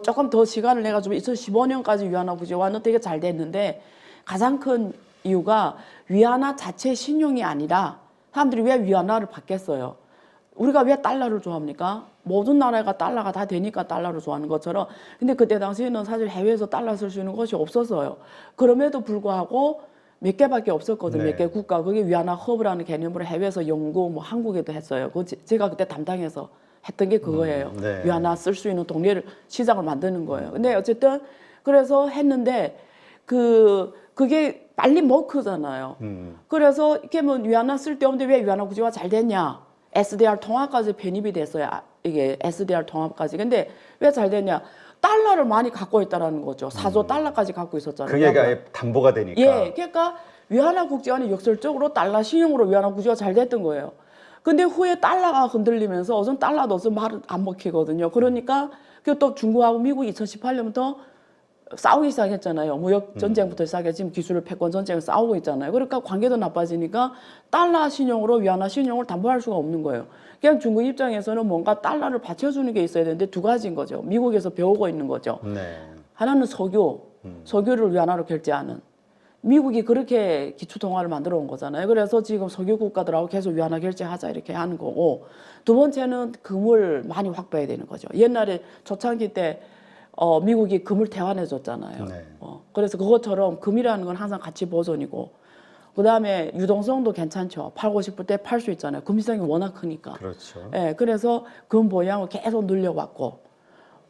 조금 더 시간을 내가지고 2015년까지 위안화 국제화는 되게 잘 됐는데 가장 큰 이유가 위안화 자체 신용이 아니라 사람들이 왜 위안화를 받겠어요? 우리가 왜 달러를 좋아합니까? 모든 나라가 달러가 다 되니까 달러를 좋아하는 것처럼. 근데 그때 당시에는 사실 해외에서 달러 쓸 수 있는 것이 없었어요. 그럼에도 불구하고 몇 개밖에 없었거든요. 네. 몇 개 국가. 그게 위안화 허브라는 개념으로 해외에서 연구, 뭐 한국에도 했어요. 제가 그때 담당해서 했던 게 그거예요. 네. 위안화 쓸 수 있는 동네를 시장을 만드는 거예요. 근데 어쨌든 그래서 했는데 그게 빨리 못 크잖아요. 그래서 이렇게 뭐 위안화 쓸 데 없는데 왜 위안화 국제화 잘 됐냐? SDR 통화까지 편입이 됐어요. 이게 SDR 통화까지. 근데 왜 잘 됐냐? 달러를 많이 갖고 있다라는 거죠. 4조 달러까지 갖고 있었잖아요. 그게 아예 담보가 되니까. 예, 그러니까 위안화 국제화는 역설적으로 달러 신용으로 위안화 국제화 잘 됐던 거예요. 근데 후에 달러가 흔들리면서 어선 달러도 어선 말을 안 먹히거든요. 그러니까 또 중국하고 미국이 2018년부터 싸우기 시작했잖아요. 무역 전쟁부터 시작해 지금 기술 패권 전쟁을 싸우고 있잖아요. 그러니까 관계도 나빠지니까 달러 신용으로 위안화 신용을 담보할 수가 없는 거예요. 그냥 중국 입장에서는 뭔가 달러를 받쳐주는 게 있어야 되는데 두 가지인 거죠. 미국에서 배우고 있는 거죠. 네. 하나는 석유, 석유를 위안화로 결제하는. 미국이 그렇게 기초통화를 만들어 온 거잖아요. 그래서 지금 석유 국가들하고 계속 위안화 결제하자 이렇게 하는 거고, 두 번째는 금을 많이 확보해야 되는 거죠. 옛날에 초창기 때 미국이 금을 태환해 줬잖아요. 네. 그래서 그것처럼 금이라는 건 항상 가치 보존이고, 그 다음에 유동성도 괜찮죠. 팔고 싶을 때 팔 수 있잖아요. 금 시장이 워낙 크니까. 그렇죠. 예, 그래서 금 보양을 계속 늘려왔고,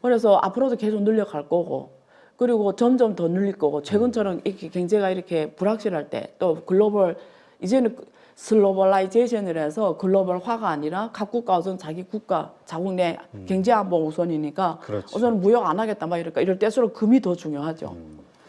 그래서 앞으로도 계속 늘려갈 거고, 그리고 점점 더 늘릴 거고, 최근처럼 이렇게 경제가 이렇게 불확실할 때, 또 글로벌, 이제는 슬로벌라이제이션이라서 글로벌화가 아니라 각 국가 우선 자기 국가, 자국 내 경제 안보 우선이니까, 그렇죠. 우선 무역 안 하겠다, 막 이럴까. 이럴 때수록 금이 더 중요하죠.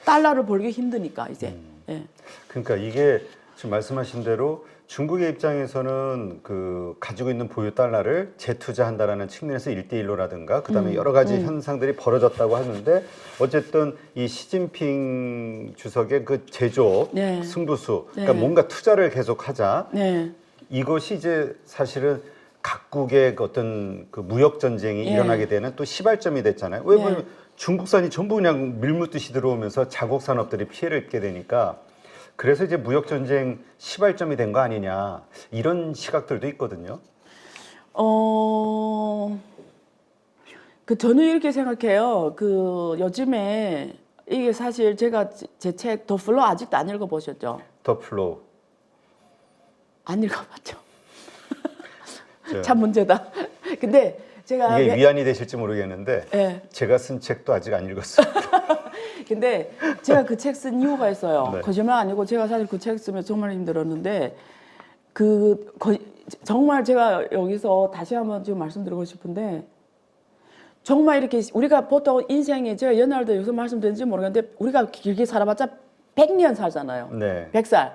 달러를 벌기 힘드니까, 이제. 예. 그러니까 이게 지금 말씀하신 대로 중국의 입장에서는 그 가지고 있는 보유 달러를 재투자한다라는 측면에서 1대1로라든가 그다음에 여러 가지 현상들이 벌어졌다고 하는데 어쨌든 이 시진핑 주석의 그 제조 네. 승부수 네. 그러니까 뭔가 투자를 계속하자 네. 이것이 이제 사실은 각국의 어떤 그 무역 전쟁이 예. 일어나게 되는 또 시발점이 됐잖아요. 왜 네. 보면 중국산이 전부 그냥 밀묻듯이 들어오면서 자국 산업들이 피해를 입게 되니까 그래서 이제 무역 전쟁 시발점이 된 거 아니냐 이런 시각들도 있거든요. 저는 이렇게 생각해요. 요즘에 이게 사실 제가 제 책 더 플로 아직도 안 읽어보셨죠? 더 플로우. 안 읽어봤죠. 저, 참 문제다. 근데 제가 이게 위안이 되실지 모르겠는데 예. 제가 쓴 책도 아직 안 읽었어요. 근데 제가 그 책 쓴 이유가 있어요. 네. 거짓말 아니고 제가 사실 그 책 쓰면서 정말 힘들었는데 정말 제가 여기서 다시 한번 지금 말씀드리고 싶은데 정말 이렇게 우리가 보통 인생이 제가 옛날에도 여기서 말씀드렸는지 모르겠는데 우리가 길게 살아봤자 100년 살잖아요. 네. 100살.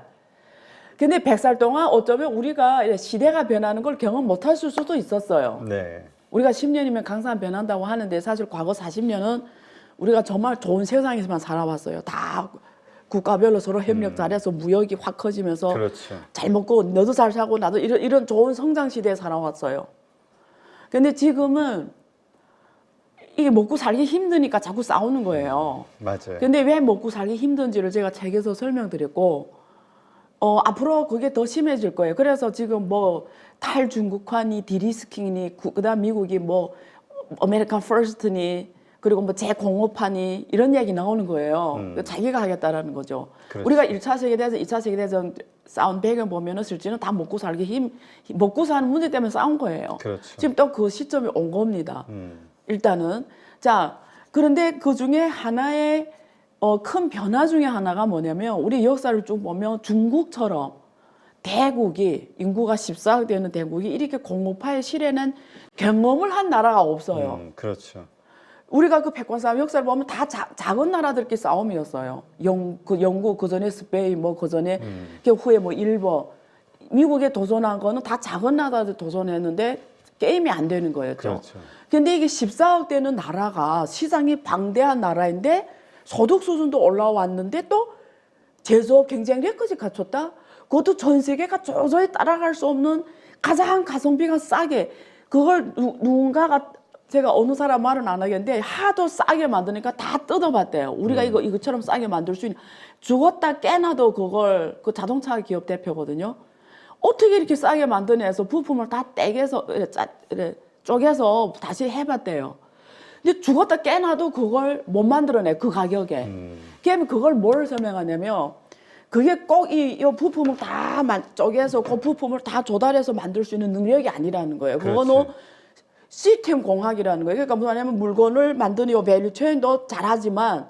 근데 100살 동안 어쩌면 우리가 시대가 변하는 걸 경험 못할 수도 있었어요. 네. 우리가 10년이면 강산 변한다고 하는데 사실 과거 40년은 우리가 정말 좋은 세상에서만 살아왔어요. 다 국가별로 서로 협력 잘해서 무역이 확 커지면서 그렇죠. 잘 먹고 너도 잘 사고 나도 이런 좋은 성장 시대에 살아왔어요. 근데 지금은 이게 먹고 살기 힘드니까 자꾸 싸우는 거예요. 맞아요. 근데 왜 먹고 살기 힘든지를 제가 책에서 설명드렸고 앞으로 그게 더 심해질 거예요. 그래서 지금 뭐 탈중국화니 디리스킹이니 그다음 미국이 뭐 아메리칸 퍼스트니 그리고 뭐 재공업하니 이런 얘기 나오는 거예요. 자기가 하겠다라는 거죠. 그렇죠. 우리가 1차 세계대전, 2차 세계대전 싸운 배경 보면은 실제는 다 먹고 살기 먹고 사는 문제 때문에 싸운 거예요. 그렇죠. 지금 또 그 시점이 온 겁니다. 일단은 자 그런데 그 중에 하나의 큰 변화 중에 하나가 뭐냐면 우리 역사를 쭉 보면 중국처럼 대국이 인구가 14억 되는 대국이 이렇게 공업화에 실현한 경험을 한 나라가 없어요. 그렇죠. 우리가 그 패권 싸움 역사를 보면 다 작은 나라들끼리 싸움이었어요. 영국 그 전에 스페인 뭐 그 전에 그 후에 뭐 일본 미국에 도전한 거는 다 작은 나라들 도전했는데 게임이 안 되는 거였죠. 그렇죠. 근데 이게 14억 되는 나라가 시장이 방대한 나라인데 소득 수준도 올라왔는데 또 제조업 경쟁력까지 갖췄다? 그것도 전 세계가 도저히 따라갈 수 없는 가장 가성비가 싸게 그걸 누군가가 제가 어느 사람 말은 안 하겠는데 하도 싸게 만드니까 다 뜯어봤대요. 우리가 이것처럼 싸게 만들 수 있는 죽었다 깨나도 그걸 그 자동차 기업 대표거든요. 어떻게 이렇게 싸게 만드냐해서 부품을 다 떼게서 쪼개서 다시 해봤대요. 근데 죽었다 깨나도 그걸 못 만들어내 그 가격에. 그러면 그걸 뭘 설명하냐면 그게 꼭 이 부품을 다 쪼개서 그 부품을 다 조달해서 만들 수 있는 능력이 아니라는 거예요. 그거는 시스템 공학이라는 거예요. 그러니까 뭐냐면 물건을 만드는 요 밸류 체인도 잘하지만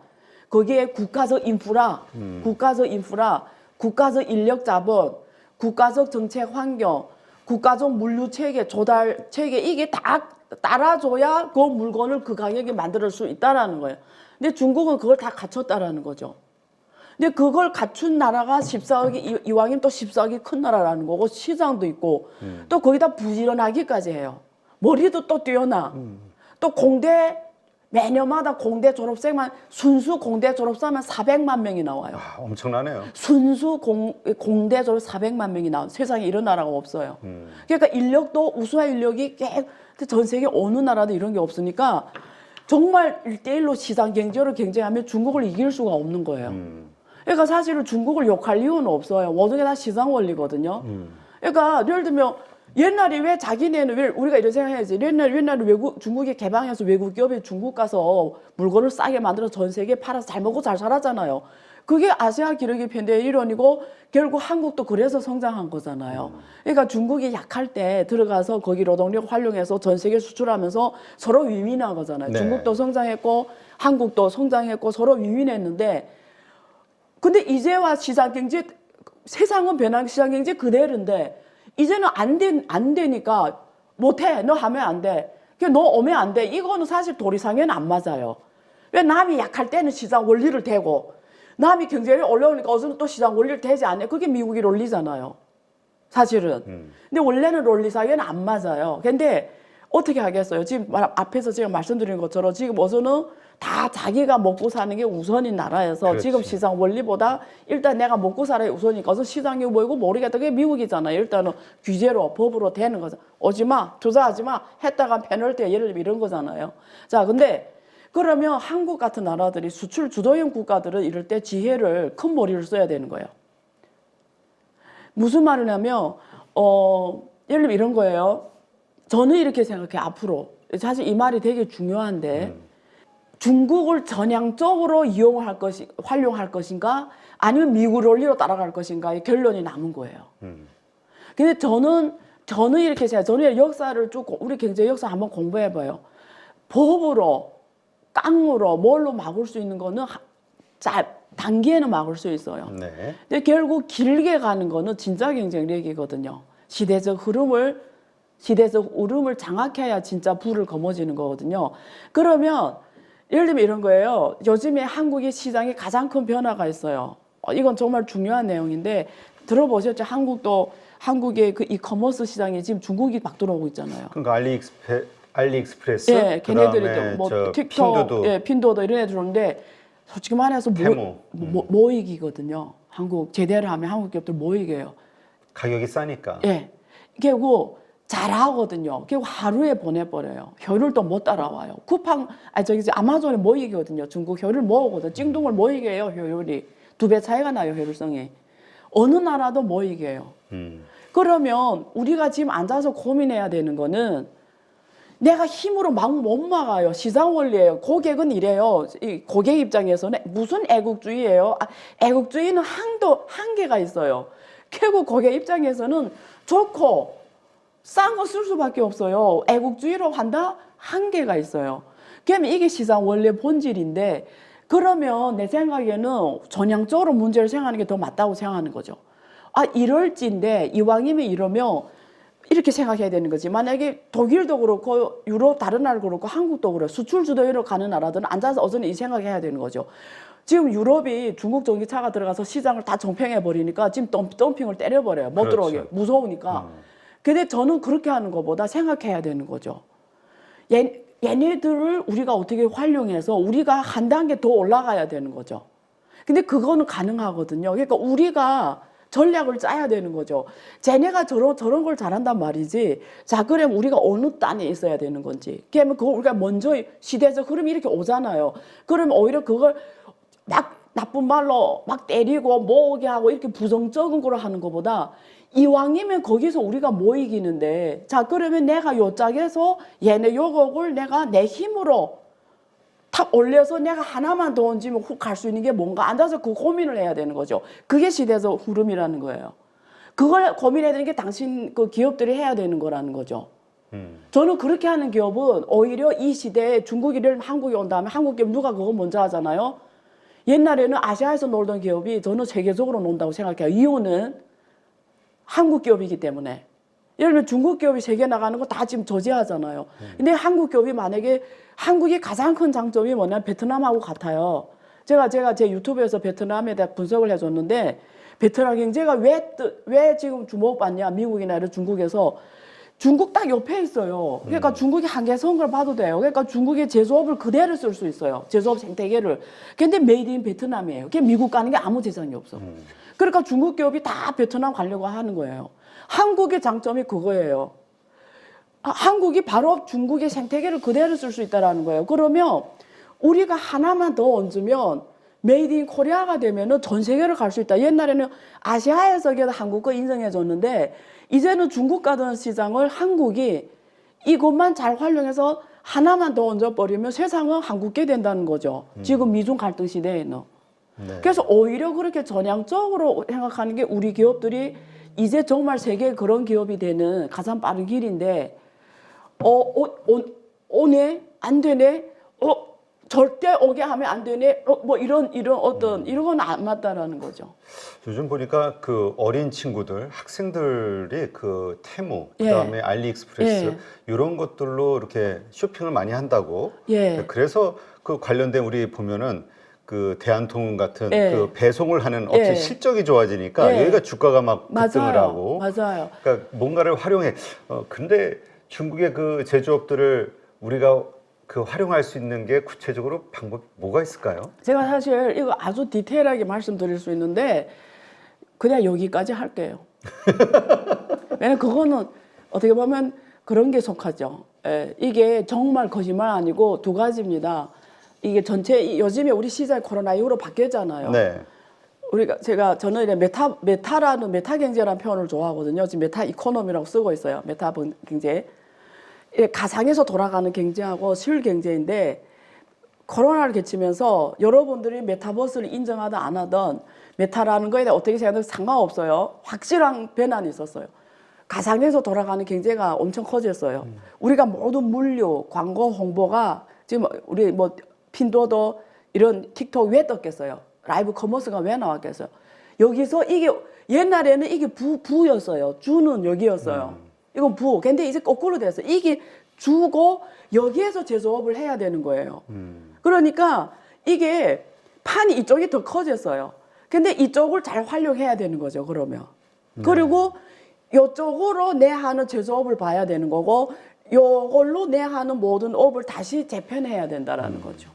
거기에 국가적 인프라, 국가적 인력 자본, 국가적 정책 환경, 국가적 물류 체계, 조달 체계 이게 다 따라줘야 그 물건을 그 가격에 만들 수 있다라는 거예요. 근데 중국은 그걸 다 갖췄다라는 거죠. 근데 그걸 갖춘 나라가 14억이 이왕이면 또 14억이 큰 나라라는 거고 시장도 있고 또 거기다 부지런하기까지 해요. 머리도 또 뛰어나. 또 공대 매년마다 공대 졸업생만 순수 공대 졸업생만 400만 명이 나와요. 아, 엄청나네요. 순수 공대 졸업 400만 명이 나와요. 세상에 이런 나라가 없어요. 그러니까 인력도 우수한 인력이 전 세계 어느 나라도 이런 게 없으니까 정말 1대1로 시장 경제로 경쟁하면 중국을 이길 수가 없는 거예요. 그러니까 사실은 중국을 욕할 이유는 없어요. 모든 게 다 시장 원리거든요. 그러니까 예를 들면 옛날에 왜 자기네는 왜 우리가 이런 생각해야지. 옛날에 중국이 개방해서 외국 기업이 중국 가서 물건을 싸게 만들어서 전 세계에 팔아서 잘 먹고 잘 살았잖아요. 그게 아시아 기력의 편대의 일원이고 결국 한국도 그래서 성장한 거잖아요. 그러니까 중국이 약할 때 들어가서 거기 노동력 활용해서 전 세계 수출하면서 서로 윈윈한 거잖아요. 네. 중국도 성장했고 한국도 성장했고 서로 윈윈했는데 근데 이제와 시장경제 세상은 변한 시장경제 그대로인데 이제는 안 되니까 못해. 너 하면 안 돼. 너 오면 안 돼. 이거는 사실 도리상에는 안 맞아요. 왜 남이 약할 때는 시장 원리를 대고 남이 경제력이 올라오니까 어서는 또 시장 원리를 대지 않네. 그게 미국이 론리잖아요. 사실은. 근데 원래는 론리상에는 안 맞아요. 근데 어떻게 하겠어요? 지금 앞에서 제가 말씀드린 것처럼 지금 어서는 다 자기가 먹고 사는 게 우선인 나라에서 그렇지. 지금 시장 원리보다 일단 내가 먹고 살아야 우선이니까 어서 시장이 뭐이고 모르겠다. 그게 미국이잖아요. 일단은 규제로 법으로 되는 거죠. 오지 마, 조사하지 마, 했다가 페널티 예를 들면 이런 거잖아요. 자, 근데 그러면 한국 같은 나라들이 수출 주도형 국가들은 이럴 때 지혜를 큰 머리를 써야 되는 거예요. 무슨 말을 하면 예를 들면 이런 거예요. 저는 이렇게 생각해요. 앞으로 사실 이 말이 되게 중요한데 중국을 전향적으로 활용할 것인가 아니면 미국 원리로 따라갈 것인가의 결론이 남은 거예요. 근데 저는 이렇게 생각해요. 저는 역사를 쭉 우리 경제 역사 한번 공부해봐요. 법으로 깡으로 뭘로 막을 수 있는 거는 단기에는 막을 수 있어요. 네. 근데 결국 길게 가는 거는 진짜 경쟁력이거든요. 시대적 흐름을 장악해야 진짜 불을 거머쥐는 거거든요. 그러면 예를 들면 이런 거예요. 요즘에 한국의 시장에 가장 큰 변화가 있어요. 이건 정말 중요한 내용인데 들어보셨죠? 한국의 그 이커머스 시장에 지금 중국이 막 들어오고 있잖아요. 그러니까 알리익스프레스, 예, 걔네들이 그다음에 뭐 저 틱톡, 핀도도, 예, 핀도도 이런 애 들어오는데 솔직히 말해서 테무. 모이기거든요. 제대로 하면 한국 기업들 모이게요. 가격이 싸니까. 예, 결국 잘하거든요. 결국 하루에 보내버려요. 효율도 못 따라와요. 아마존에 모이거든요. 중국 효율 모으거든. 찡둥을 모이게 해요. 효율이 2배 차이가 나요. 효율성이. 어느 나라도 모이게 해요. 그러면 우리가 지금 앉아서 고민해야 되는 거는 내가 힘으로 막 못 막아요. 시장 원리예요. 고객은 이래요. 이 고객 입장에서는 무슨 애국주의예요? 애국주의는 한계가 있어요. 결국 고객 입장에서는 좋고 싼 거 쓸 수밖에 없어요. 애국주의로 한다? 한계가 있어요. 그러면 이게 시장 원래 본질인데 그러면 내 생각에는 전향적으로 문제를 생각하는 게 더 맞다고 생각하는 거죠. 이럴지인데 이왕이면 이러면 이렇게 생각해야 되는 거지. 만약에 독일도 그렇고 유럽 다른 나라도 그렇고 한국도 그렇고 수출 주도로 가는 나라들은 앉아서 어서는 이 생각해야 되는 거죠. 지금 유럽이 중국 전기차가 들어가서 시장을 다 정평해 버리니까 지금 덤핑을 때려버려요. 못 그렇죠. 들어오게. 무서우니까. 근데 저는 그렇게 하는 것보다 생각해야 되는 거죠. 얘네들을 우리가 어떻게 활용해서 우리가 한 단계 더 올라가야 되는 거죠. 근데 그거는 가능하거든요. 그러니까 우리가 전략을 짜야 되는 거죠. 쟤네가 저런 걸 잘한단 말이지. 자, 그러면 우리가 어느 단에 있어야 되는 건지. 그러면 그거 우리가 먼저 시대적 흐름이 이렇게 오잖아요. 그러면 오히려 그걸 막 나쁜 말로 막 때리고 모으게 하고 이렇게 부정적인 거로 하는 것보다 이왕이면 거기서 우리가 뭐 이기는데 자 그러면 내가 요 짝에서 얘네 요곡을 내가 내 힘으로 탁 올려서 내가 하나만 더 얹으면 훅 갈 수 있는 게 뭔가 앉아서 그 고민을 해야 되는 거죠. 그게 시대적 흐름이라는 거예요. 그걸 고민해야 되는 게 당신 그 기업들이 해야 되는 거라는 거죠. 저는 그렇게 하는 기업은 오히려 이 시대에 중국이를 한국에 온 다음에 한국 기업 누가 그거 먼저 하잖아요. 옛날에는 아시아에서 놀던 기업이 저는 세계적으로 논다고 생각해요. 이유는 한국 기업이기 때문에. 예를 들면 중국 기업이 세계 나가는 거 다 지금 저지하잖아요. 근데 한국 기업이 만약에 한국의 가장 큰 장점이 뭐냐면 베트남하고 같아요. 제가 제 유튜브에서 베트남에 대해 분석을 해줬는데 베트남 경제가 왜 지금 주목받냐 미국이나 이런 중국에서 중국 딱 옆에 있어요. 그러니까 중국이 한계선 걸 봐도 돼요. 그러니까 중국의 제조업을 그대로 쓸 수 있어요. 제조업 생태계를. 근데 메이드 인 베트남이에요. 그게 미국 가는 게 아무 재산이 없어. 그러니까 중국 기업이 다 베트남 가려고 하는 거예요. 한국의 장점이 그거예요. 한국이 바로 중국의 생태계를 그대로 쓸 수 있다는 거예요. 그러면 우리가 하나만 더 얹으면 메이드 인 코리아가 되면은 전 세계를 갈 수 있다. 옛날에는 아시아에서 한국 거 인정해 줬는데 이제는 중국 가던 시장을 한국이 이것만 잘 활용해서 하나만 더 얹어버리면 세상은 한국게 된다는 거죠. 지금 미중 갈등 시대에는. 네. 그래서 오히려 그렇게 전향적으로 생각하는 게 우리 기업들이 이제 정말 세계 그런 기업이 되는 가장 빠른 길인데 오네? 안 되네? 절대 오게 하면 안 되네? 뭐 이런 건 안 맞다라는 거죠. 요즘 보니까 그 어린 친구들, 학생들이 그 테무, 예. 그다음에 알리익스프레스 예. 이런 것들로 이렇게 쇼핑을 많이 한다고. 예. 그래서 그 관련된 우리 보면은 그 대한통운 같은 예. 그 배송을 하는 업체 예. 실적이 좋아지니까 예. 여기가 주가가 막 급등을 맞아요. 하고. 맞아요. 그러니까 뭔가를 활용해. 근데 중국의 그 제조업들을 우리가 그 활용할 수 있는 게 구체적으로 방법이 뭐가 있을까요? 제가 사실 이거 아주 디테일하게 말씀드릴 수 있는데 그냥 여기까지 할게요. 왜냐면 그거는 어떻게 보면 그런 게 속하죠. 예, 이게 정말 거짓말 아니고 두 가지입니다. 이게 전체 요즘에 우리 시장이 코로나 이후로 바뀌었잖아요. 네. 저는 이제 메타 경제라는 표현을 좋아하거든요. 지금 메타 이코노미라고 쓰고 있어요. 메타 경제. 가상에서 돌아가는 경제하고 실 경제인데 코로나를 거치면서 여러분들이 메타버스를 인정하든 안 하든 메타라는 거에 대해 어떻게 생각하든 상관없어요. 확실한 변환이 있었어요. 가상에서 돌아가는 경제가 엄청 커졌어요. 우리가 모든 물류, 광고, 홍보가 지금 우리 뭐 핀도도 이런 틱톡 왜 떴겠어요? 라이브 커머스가 왜 나왔겠어요? 여기서 이게 옛날에는 이게 부였어요. 주는 여기였어요. 이건 부. 근데 이제 거꾸로 됐어요. 이게 주고 여기에서 제조업을 해야 되는 거예요. 그러니까 이게 판이 이쪽이 더 커졌어요. 근데 이쪽을 잘 활용해야 되는 거죠. 그러면. 그리고 이쪽으로 내 하는 제조업을 봐야 되는 거고 이걸로 내 하는 모든 업을 다시 재편해야 된다라는 거죠.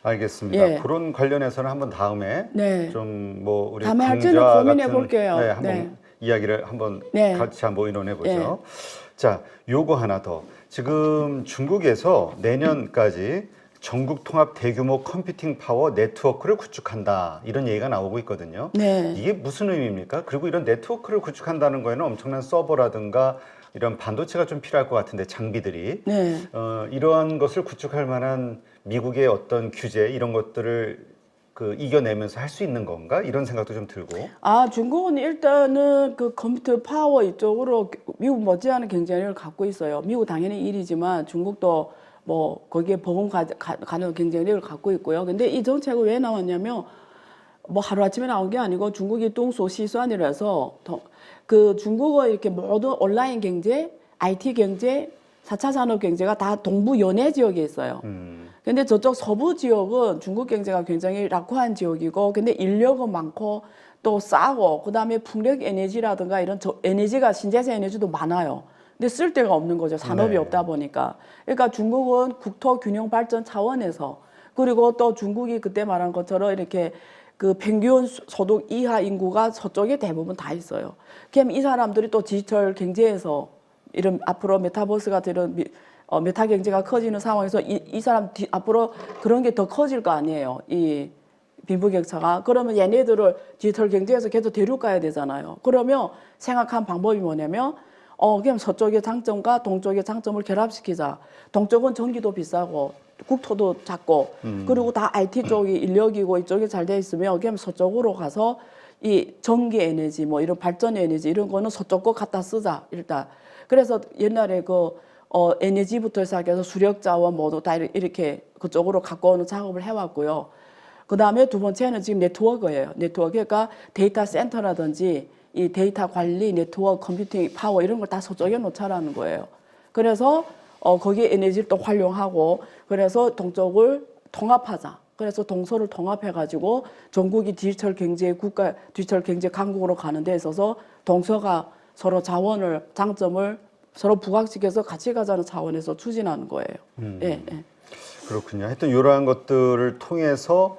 알겠습니다. 예. 그런 관련해서는 한번 다음에 네. 좀 뭐 우리 다음에 할지는 강좌 고민해 같은 볼게요. 네, 한번 네. 이야기를 한번 네. 같이 한번 의논해 보죠. 자, 요거 하나 더. 지금 중국에서 내년까지 전국 통합 대규모 컴퓨팅 파워 네트워크를 구축한다. 이런 얘기가 나오고 있거든요. 네. 이게 무슨 의미입니까? 그리고 이런 네트워크를 구축한다는 거에는 엄청난 서버라든가 이런 반도체가 좀 필요할 것 같은데 장비들이 네. 이러한 것을 구축할 만한 미국의 어떤 규제 이런 것들을 그 이겨내면서 할 수 있는 건가 이런 생각도 좀 들고. 중국은 일단은 그 컴퓨터 파워 이쪽으로 미국 못지않은 경쟁력을 갖고 있어요. 미국 당연히 1위지만 중국도 뭐 거기에 가는 경쟁력을 갖고 있고요. 근데 이 정책은 왜 나왔냐면 뭐 하루아침에 나온 게 아니고 중국이 동소시수안이라서 그 중국의 이렇게 모든 온라인 경제, IT 경제, 4차 산업 경제가 다 동부 연해 지역에 있어요. 근데 저쪽 서부 지역은 중국 경제가 굉장히 낙후한 지역이고, 근데 인력은 많고 또 싸고, 그다음에 풍력 에너지라든가 이런 에너지가 신재생 에너지도 많아요. 근데 쓸 데가 없는 거죠. 산업이 네. 없다 보니까. 그러니까 중국은 국토 균형 발전 차원에서, 그리고 또 중국이 그때 말한 것처럼 이렇게 그 평균 소득 이하 인구가 서쪽에 대부분 다 있어요. 그럼 이 사람들이 또 디지털 경제에서 이런 앞으로 메타버스 같은 이런 메타 경제가 커지는 상황에서 이 사람 앞으로 그런 게 더 커질 거 아니에요. 이 빈부격차가. 그러면 얘네들을 디지털 경제에서 계속 데려가야 되잖아요. 그러면 생각한 방법이 뭐냐면 그냥 서쪽의 장점과 동쪽의 장점을 결합시키자. 동쪽은 전기도 비싸고 국토도 작고 그리고 다 IT 쪽이 인력이고 이쪽이 잘 돼 있으면 그냥 서쪽으로 가서 이 전기 에너지 뭐 이런 발전 에너지 이런 거는 서쪽 거 갖다 쓰자 일단. 그래서 옛날에 에너지부터 시작해서 수력 자원 모두 다 이렇게 그쪽으로 갖고 오는 작업을 해왔고요. 그 다음에 두 번째는 지금 네트워크예요. 네트워크. 그러니까 데이터 센터라든지 이 데이터 관리, 네트워크, 컴퓨팅, 파워 이런 걸 다 저쪽에 놓자라는 거예요. 그래서 거기에 에너지를 또 활용하고 그래서 동쪽을 통합하자. 그래서 동서를 통합해가지고 전국이 디지털 경제 국가, 디지털 경제 강국으로 가는 데 있어서 동서가 서로 자원을, 장점을 서로 부각시켜서 같이 가자는 차원에서 추진하는 거예요. 예, 예. 그렇군요. 하여튼 이러한 것들을 통해서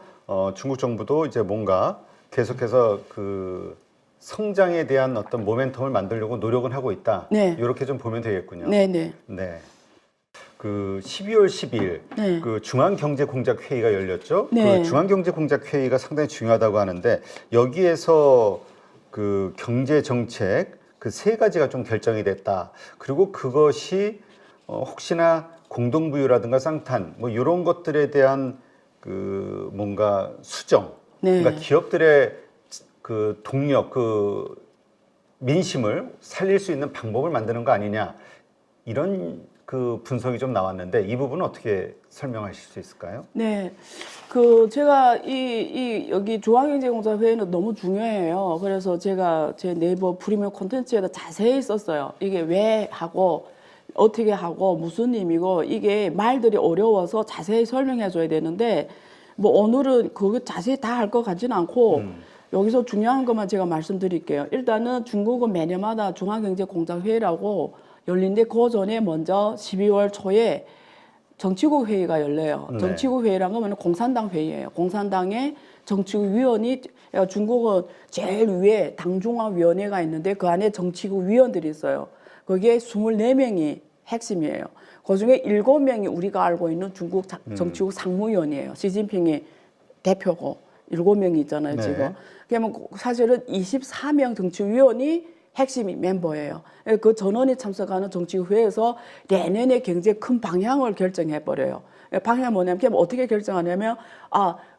중국 정부도 이제 뭔가 계속해서 그 성장에 대한 어떤 모멘텀을 만들려고 노력은 하고 있다. 네. 이렇게 좀 보면 되겠군요. 네, 네. 네. 그 12월 10일 네. 그 중앙경제공작회의가 열렸죠. 네. 그 중앙경제공작회의가 상당히 중요하다고 하는데 여기에서 그 경제 정책 그 세 가지가 좀 결정이 됐다. 그리고 그것이 혹시나 공동부유라든가 쌍탄 뭐 이런 것들에 대한 그 뭔가 수정, 네. 그러니까 기업들의 그 동력, 그 민심을 살릴 수 있는 방법을 만드는 거 아니냐 이런 그 분석이 좀 나왔는데 이 부분은 어떻게 설명하실 수 있을까요? 네, 그 제가 여기 중앙경제공사회의는 너무 중요해요. 그래서 제가 제 네이버 프리미엄 콘텐츠에다 자세히 썼어요. 이게 왜 하고 어떻게 하고 무슨 의미고 이게 말들이 어려워서 자세히 설명해줘야 되는데 뭐 오늘은 그거 자세히 다 할 것 같지는 않고 여기서 중요한 것만 제가 말씀드릴게요. 일단은 중국은 매년마다 중앙경제공사회의라고 열린데 그 전에 먼저 12월 초에 정치국 회의가 열려요. 네. 정치국 회의란 건 공산당 회의예요. 공산당의 정치국 위원이 중국은 제일 위에 당중앙위원회가 있는데 그 안에 정치국 위원들이 있어요. 거기에 24명이 핵심이에요. 그중에 7명이 우리가 알고 있는 중국 정치국 상무위원이에요. 시진핑이 대표고 7명이 있잖아요, 네. 지금. 그러면 사실은 24명 정치위원이 핵심이 멤버예요. 그 전원이 참석하는 정치회에서 내년의 경제 큰 방향을 결정해 버려요. 방향이 뭐냐면 어떻게 결정하냐면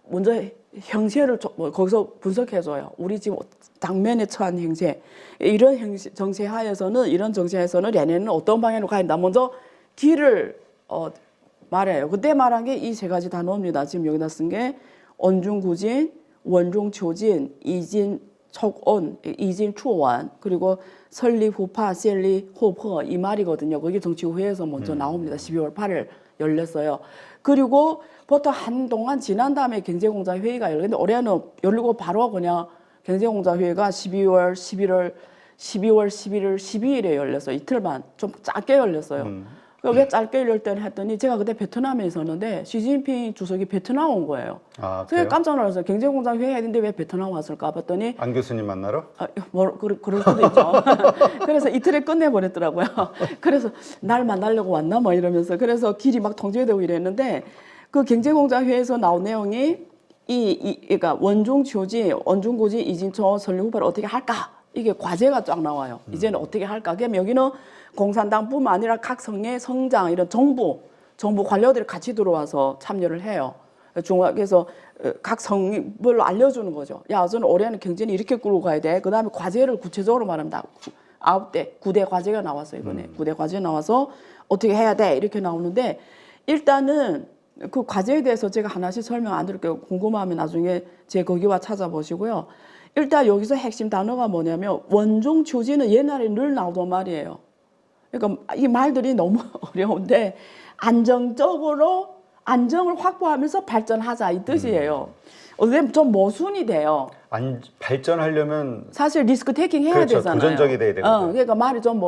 먼저 형세를 거기서 분석해 줘요. 우리 지금 당면에 처한 형세. 이런 정세하에서는 내년에는 어떤 방향으로 가야 된다. 먼저 길을 말해요. 그때 말한 게 이 세 가지 단어입니다. 지금 여기다 쓴 게 언중구진, 원중초진, 이진촉온, 이진추원 그리고 설리후파, 셀리호퍼 이 말이거든요. 거기 정치회에서 먼저 나옵니다. 12월 8일 열렸어요. 그리고 보통 한동안 지난 다음에 경제공사회의가 열렸는데 올해는 열리고 바로 그냥 경제공사회의가 12월 11일, 12일에 열렸어요. 이틀만 좀 짧게 열렸어요. 왜 짧게 열릴 때는 했더니 제가 그때 베트남에 있었는데 시진핑 주석이 베트남 온 거예요. 아, 그래서 그래요? 깜짝 놀랐어요. 경제공장 회의 했는데 왜 베트남 왔을까 봤더니 안 교수님 만나러? 그럴 수도 있죠. 그래서 이틀에 끝내버렸더라고요. 그래서 날 만나려고 왔나 뭐 이러면서 그래서 길이 막 통제되고 이랬는데 그 경제공장 회의에서 나온 내용이 그러니까 원중교지, 원중고지, 이진초, 설립후보를 어떻게 할까? 이게 과제가 쫙 나와요. 이제는 어떻게 할까? 그럼 여기는 공산당뿐만 아니라 각 성의 성장 이런 정부 관료들이 같이 들어와서 참여를 해요. 그래서 각 성별로 알려주는 거죠. 야, 저는 올해는 경제는 이렇게 끌고 가야 돼. 그 다음에 과제를 구체적으로 말합니다. 9대 과제가 나왔어요, 이번에. 9대 과제 나와서 어떻게 해야 돼. 이렇게 나오는데 일단은 그 과제에 대해서 제가 하나씩 설명 안 드릴게요. 궁금하면 나중에 제 거기와 찾아보시고요. 일단 여기서 핵심 단어가 뭐냐면 원중추진은 옛날에 늘 나오던 말이에요. 그러니까 이 말들이 너무 어려운데 안정적으로 안정을 확보하면서 발전하자 이 뜻이에요. 좀 모순이 돼요. 발전하려면 사실 리스크 테이킹 해야 그렇죠. 되잖아요. 도전적이 돼야 되거든요. 그러니까 말이 좀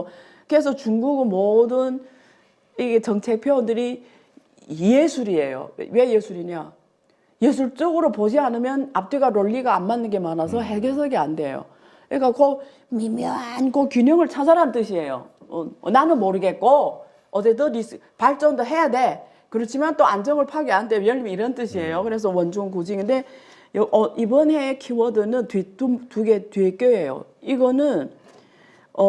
그래서 중국은 모든 이게 정책 표현들이 예술이에요. 왜 예술이냐? 예술적으로 보지 않으면 앞뒤가 논리가 안 맞는 게 많아서 해석이 안 돼요. 그러니까 그 미묘한 그 균형을 찾아라는 뜻이에요. 나는 모르겠고 어쨌든 발전도 해야 돼. 그렇지만 또 안정을 파괴 안 돼. 예를 들면 이런 뜻이에요. 그래서 원중구징인데 이번 해의 키워드는 두 개 뒤에 껴예요. 이거는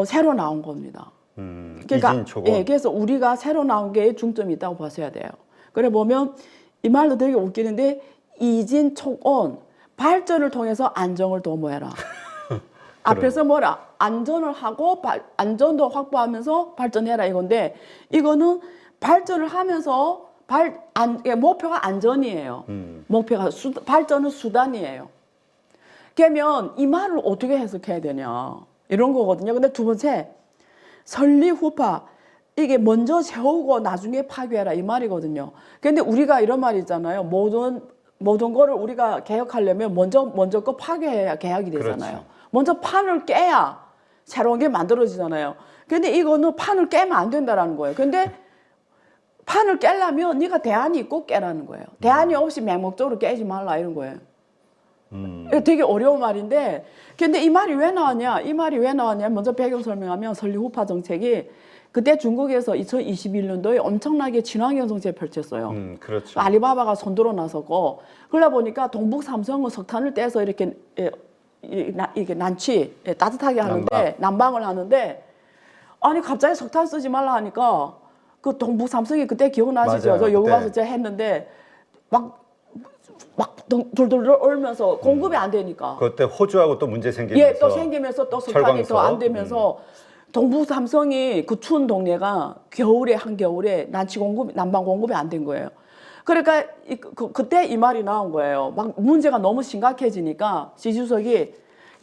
새로 나온 겁니다. 그러니까 이진초곤. 그래서 우리가 새로 나온 게 중점이 있다고 보셔야 돼요. 그래 보면 이 말도 되게 웃기는데 이진촉온 발전을 통해서 안정을 도모해라. 앞에서 뭐라 안전을 하고 안전도 확보하면서 발전해라 이건데 이거는 발전을 하면서 목표가 안전이에요. 목표가 발전은 수단이에요. 그러면 이 말을 어떻게 해석해야 되냐 이런 거거든요. 근데 두 번째 설리 후파 이게 먼저 세우고 나중에 파괴해라 이 말이거든요. 근데 우리가 이런 말이 있잖아요. 모든 거를 우리가 개혁하려면 먼저 거 파괴해야 개혁이 되잖아요. 그렇지. 먼저 판을 깨야 새로운 게 만들어지잖아요. 근데 이거는 판을 깨면 안 된다라는 거예요. 근데 판을 깨려면 네가 대안이 있고 깨라는 거예요. 대안이 없이 맹목적으로 깨지 말라 이런 거예요. 이거 되게 어려운 말인데 근데 이 말이 왜 나왔냐? 이 말이 왜 나왔냐? 먼저 배경 설명하면 설리 후파 정책이 그때 중국에서 2021년도에 엄청나게 친환경 정책을 펼쳤어요. 그렇죠. 알리바바가 손들어 나섰고 그러다 보니까 동북 삼성은 석탄을 떼서 이렇게 이게 난치 따뜻하게 하는데 난방을 하는데 아니 갑자기 석탄 쓰지 말라 하니까 그 동북 삼성이 그때 기억나시죠? 맞아요. 저 여기 그때. 와서 제가 했는데 막 돌돌돌 얼면서 공급이 안 되니까 그때 호주하고 또 문제 생기면서 예, 또 생기면서 또 석탄이 더 안 되면서 동북 삼성이 그 추운 동네가 겨울에 한겨울에 난방 공급이 안 된 거예요. 그러니까 그때 이 말이 나온 거예요. 막 문제가 너무 심각해지니까 시 주석이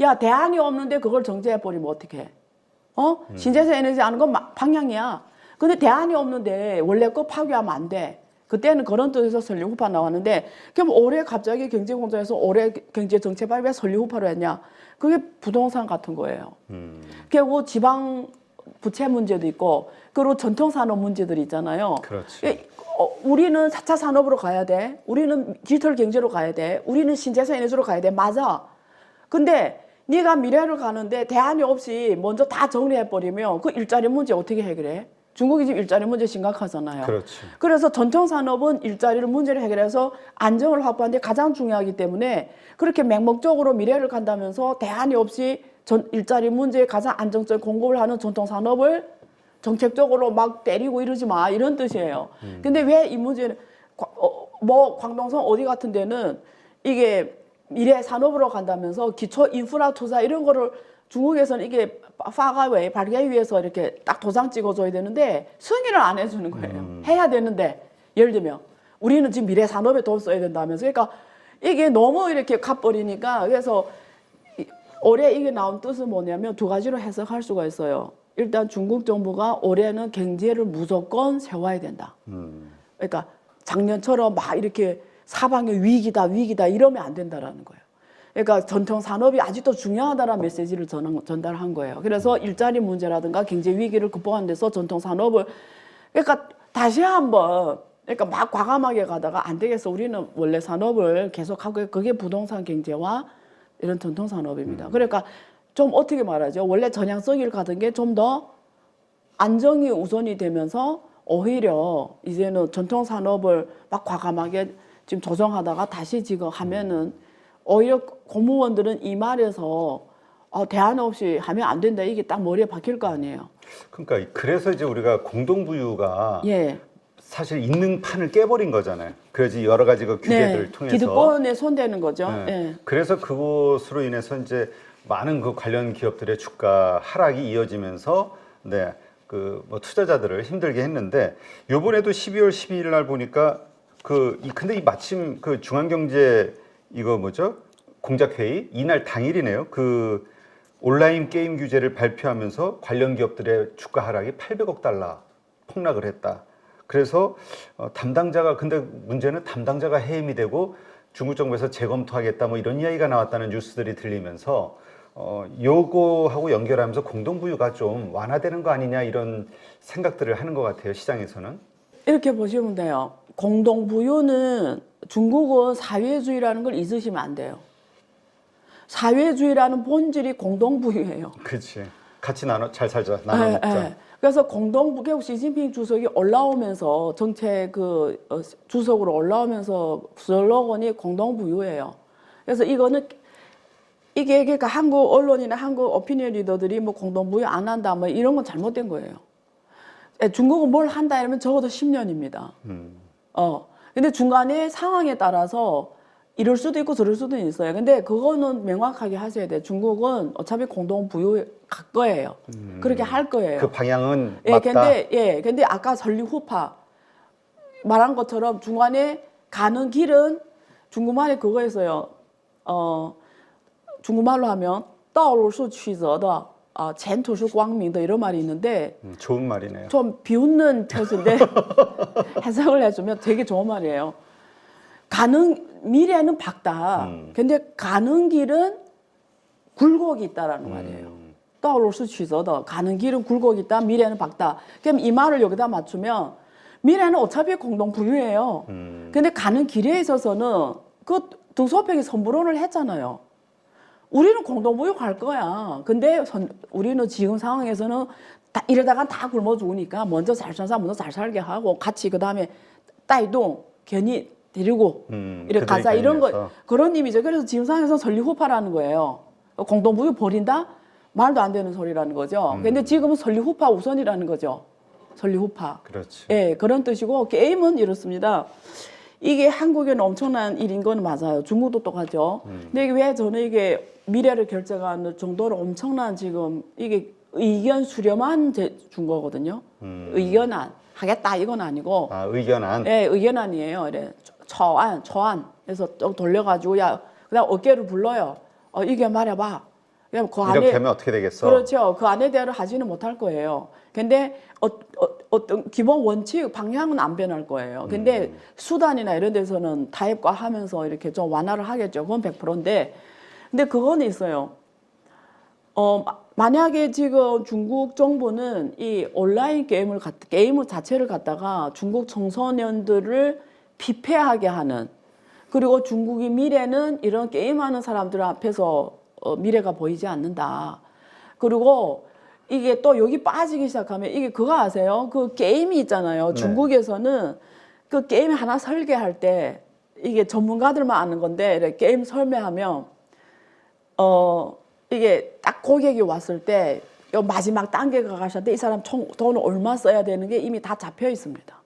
야 대안이 없는데 그걸 정제해 버리면 어떡해? 신재생 에너지 하는 건 방향이야. 근데 대안이 없는데 원래 거 파괴하면 안 돼. 그때는 그런 뜻에서 설리후파 나왔는데 그럼 올해 갑자기 경제공장에서 올해 경제정책발 왜 설리후파로 했냐? 그게 부동산 같은 거예요. 그리고 지방 부채 문제도 있고 그리고 전통산업 문제들이 있잖아요. 그렇지. 우리는 4차 산업으로 가야 돼. 우리는 디지털 경제로 가야 돼. 우리는 신재생 에너지로 가야 돼. 맞아. 근데 네가 미래를 가는데 대안이 없이 먼저 다 정리해버리면 그 일자리 문제 어떻게 해결해? 중국이 지금 일자리 문제 심각하잖아요. 그렇지. 그래서 전통산업은 일자리를 문제를 해결해서 안정을 확보하는 데 가장 중요하기 때문에 그렇게 맹목적으로 미래를 간다면서 대안이 없이 일자리 문제에 가장 안정적인 공급을 하는 전통산업을 정책적으로 막 때리고 이러지 마 이런 뜻이에요. 근데 왜 이 문제는 광동성 어디 같은 데는 이게 미래 산업으로 간다면서 기초 인프라 투자 이런 거를 중국에서는 이게 파가웨이 발개위에서 이렇게 딱 도장 찍어줘야 되는데 승인을 안 해주는 거예요. 해야 되는데 예를 들면 우리는 지금 미래 산업에 돈 써야 된다면서 그러니까 이게 너무 이렇게 가버리니까 그래서 올해 이게 나온 뜻은 뭐냐면 두 가지로 해석할 수가 있어요. 일단 중국 정부가 올해는 경제를 무조건 세워야 된다. 그러니까 작년처럼 막 이렇게 사방에 위기다 이러면 안 된다라는 거예요. 그러니까 전통 산업이 아직도 중요하다는 메시지를 전달한 거예요. 그래서 일자리 문제라든가 경제 위기를 극복하는 데서 전통 산업을 그러니까 다시 한번 그러니까 막 과감하게 가다가 안 되겠어. 우리는 원래 산업을 계속하고 그게 부동산 경제와 이런 전통 산업입니다. 그러니까 좀 어떻게 말하죠? 원래 전향성을 가던 게 좀 더 안정이 우선이 되면서 오히려 이제는 전통 산업을 막 과감하게 지금 조정하다가 다시 지금 하면은 오히려 공무원들은 이 말에서 대안 없이 하면 안 된다 이게 딱 머리에 박힐 거 아니에요. 그러니까 그래서 이제 우리가 공동부유가 예. 사실 있는 판을 깨버린 거잖아요. 그래서 여러 가지 그 규제들을 네. 통해서 기득권에 손대는 거죠. 네. 예. 그래서 그것으로 인해서 이제 많은 그 관련 기업들의 주가 하락이 이어지면서 네. 그 뭐 투자자들을 힘들게 했는데 요번에도 12월 12일 날 보니까 근데 이 마침 그 중앙경제 이거 뭐죠? 공작회의 이날 당일이네요. 그 온라인 게임 규제를 발표하면서 관련 기업들의 주가 하락이 800억 달러 폭락을 했다. 그래서 근데 문제는 담당자가 해임이 되고 중국 정부에서 재검토하겠다 뭐 이런 이야기가 나왔다는 뉴스들이 들리면서 요거하고 연결하면서 공동부유가 좀 완화되는 거 아니냐 이런 생각들을 하는 것 같아요. 시장에서는. 이렇게 보시면 돼요. 공동부유는 중국은 사회주의라는 걸 잊으시면 안 돼요. 사회주의라는 본질이 공동부유예요. 그렇지. 같이 잘 살자. 나눠 먹자. 그래서 공동부유 시진핑 주석이 올라오면서 정책 주석으로 올라오면서 슬로건이 공동부유예요. 그래서 이게 그러니까 한국 언론이나 한국 오피니언 리더들이 뭐 공동부유 안 한다 뭐 이런 건 잘못된 거예요. 중국은 뭘 한다 이러면 적어도 10년입니다. 근데 중간에 상황에 따라서 이럴 수도 있고 저럴 수도 있어요. 근데 그거는 명확하게 하셔야 돼요. 중국은 어차피 공동부유 갈 거예요. 그렇게 할 거예요. 그 방향은 맞다. 근데 아까 설리 후파 말한 것처럼 중간에 가는 길은 중국말에 그거였어요. 중국말로 하면 道路是曲折的,前途是光明的 이런 말이 있는데 좋은 말이네요. 좀 비웃는 표현인데 해석을 해주면 되게 좋은 말이에요. 미래는 밝다. 근데 가는 길은 굴곡이 있다라는 말이에요. 道路是曲折的, 가는 길은 굴곡이 있다. 미래는 밝다. 그럼 이 말을 여기다 맞추면 미래는 어차피 공동 부유예요. 근데 가는 길에 있어서는 그 등소평이 선불원을 했잖아요. 우리는 공동 부유 갈 거야. 근데 우리는 지금 상황에서는 이러다가 다 굶어 죽으니까 먼저 잘 사는 사람 먼저 잘 살게 하고 같이 그다음에 따이동 괜히 데리고 이렇게 가자 이런 거 그런 의미죠. 그래서 지금 상황에서 설리후파라는 거예요. 공동 부유 버린다? 말도 안 되는 소리라는 거죠. 근데 지금은 설리후파 우선이라는 거죠. 설리후파. 그렇죠. 예, 그런 뜻이고 게임은 이렇습니다. 이게 한국에는 엄청난 일인 건 맞아요. 중국도 똑같죠. 근데 이게 왜 저는 이게 미래를 결정하는 정도로 엄청난 지금 이게 의견 수렴안 준 거거든요. 의견안 하겠다 이건 아니고. 의견안. 예, 의견안이에요. 이래 초안. 그래서 좀 돌려가지고 그다음 어깨를 불러요. 이게 말해봐. 그럼 그 안에 이렇게 하면 어떻게 되겠어? 그렇죠. 그 안에대로 하지는 못할 거예요. 근데 어떤 기본 원칙 방향은 안 변할 거예요. 근데 수단이나 이런 데서는 타협과 하면서 이렇게 좀 완화를 하겠죠. 그건 100%인데 근데 그건 있어요. 만약에 지금 중국 정부는 이 온라인 게임 자체를 갖다가 중국 청소년들을 피폐하게 하는 그리고 중국의 미래는 이런 게임하는 사람들 앞에서 미래가 보이지 않는다. 그리고 이게 또 여기 빠지기 시작하면 이게 그거 아세요? 그 게임이 있잖아요. 네. 중국에서는 그 게임 하나 설계할 때 이게 전문가들만 아는 건데 이렇게 게임 설명하면 이게 딱 고객이 왔을 때 마지막 단계가 가실 때 이 사람 총 돈을 얼마 써야 되는 게 이미 다 잡혀 있습니다.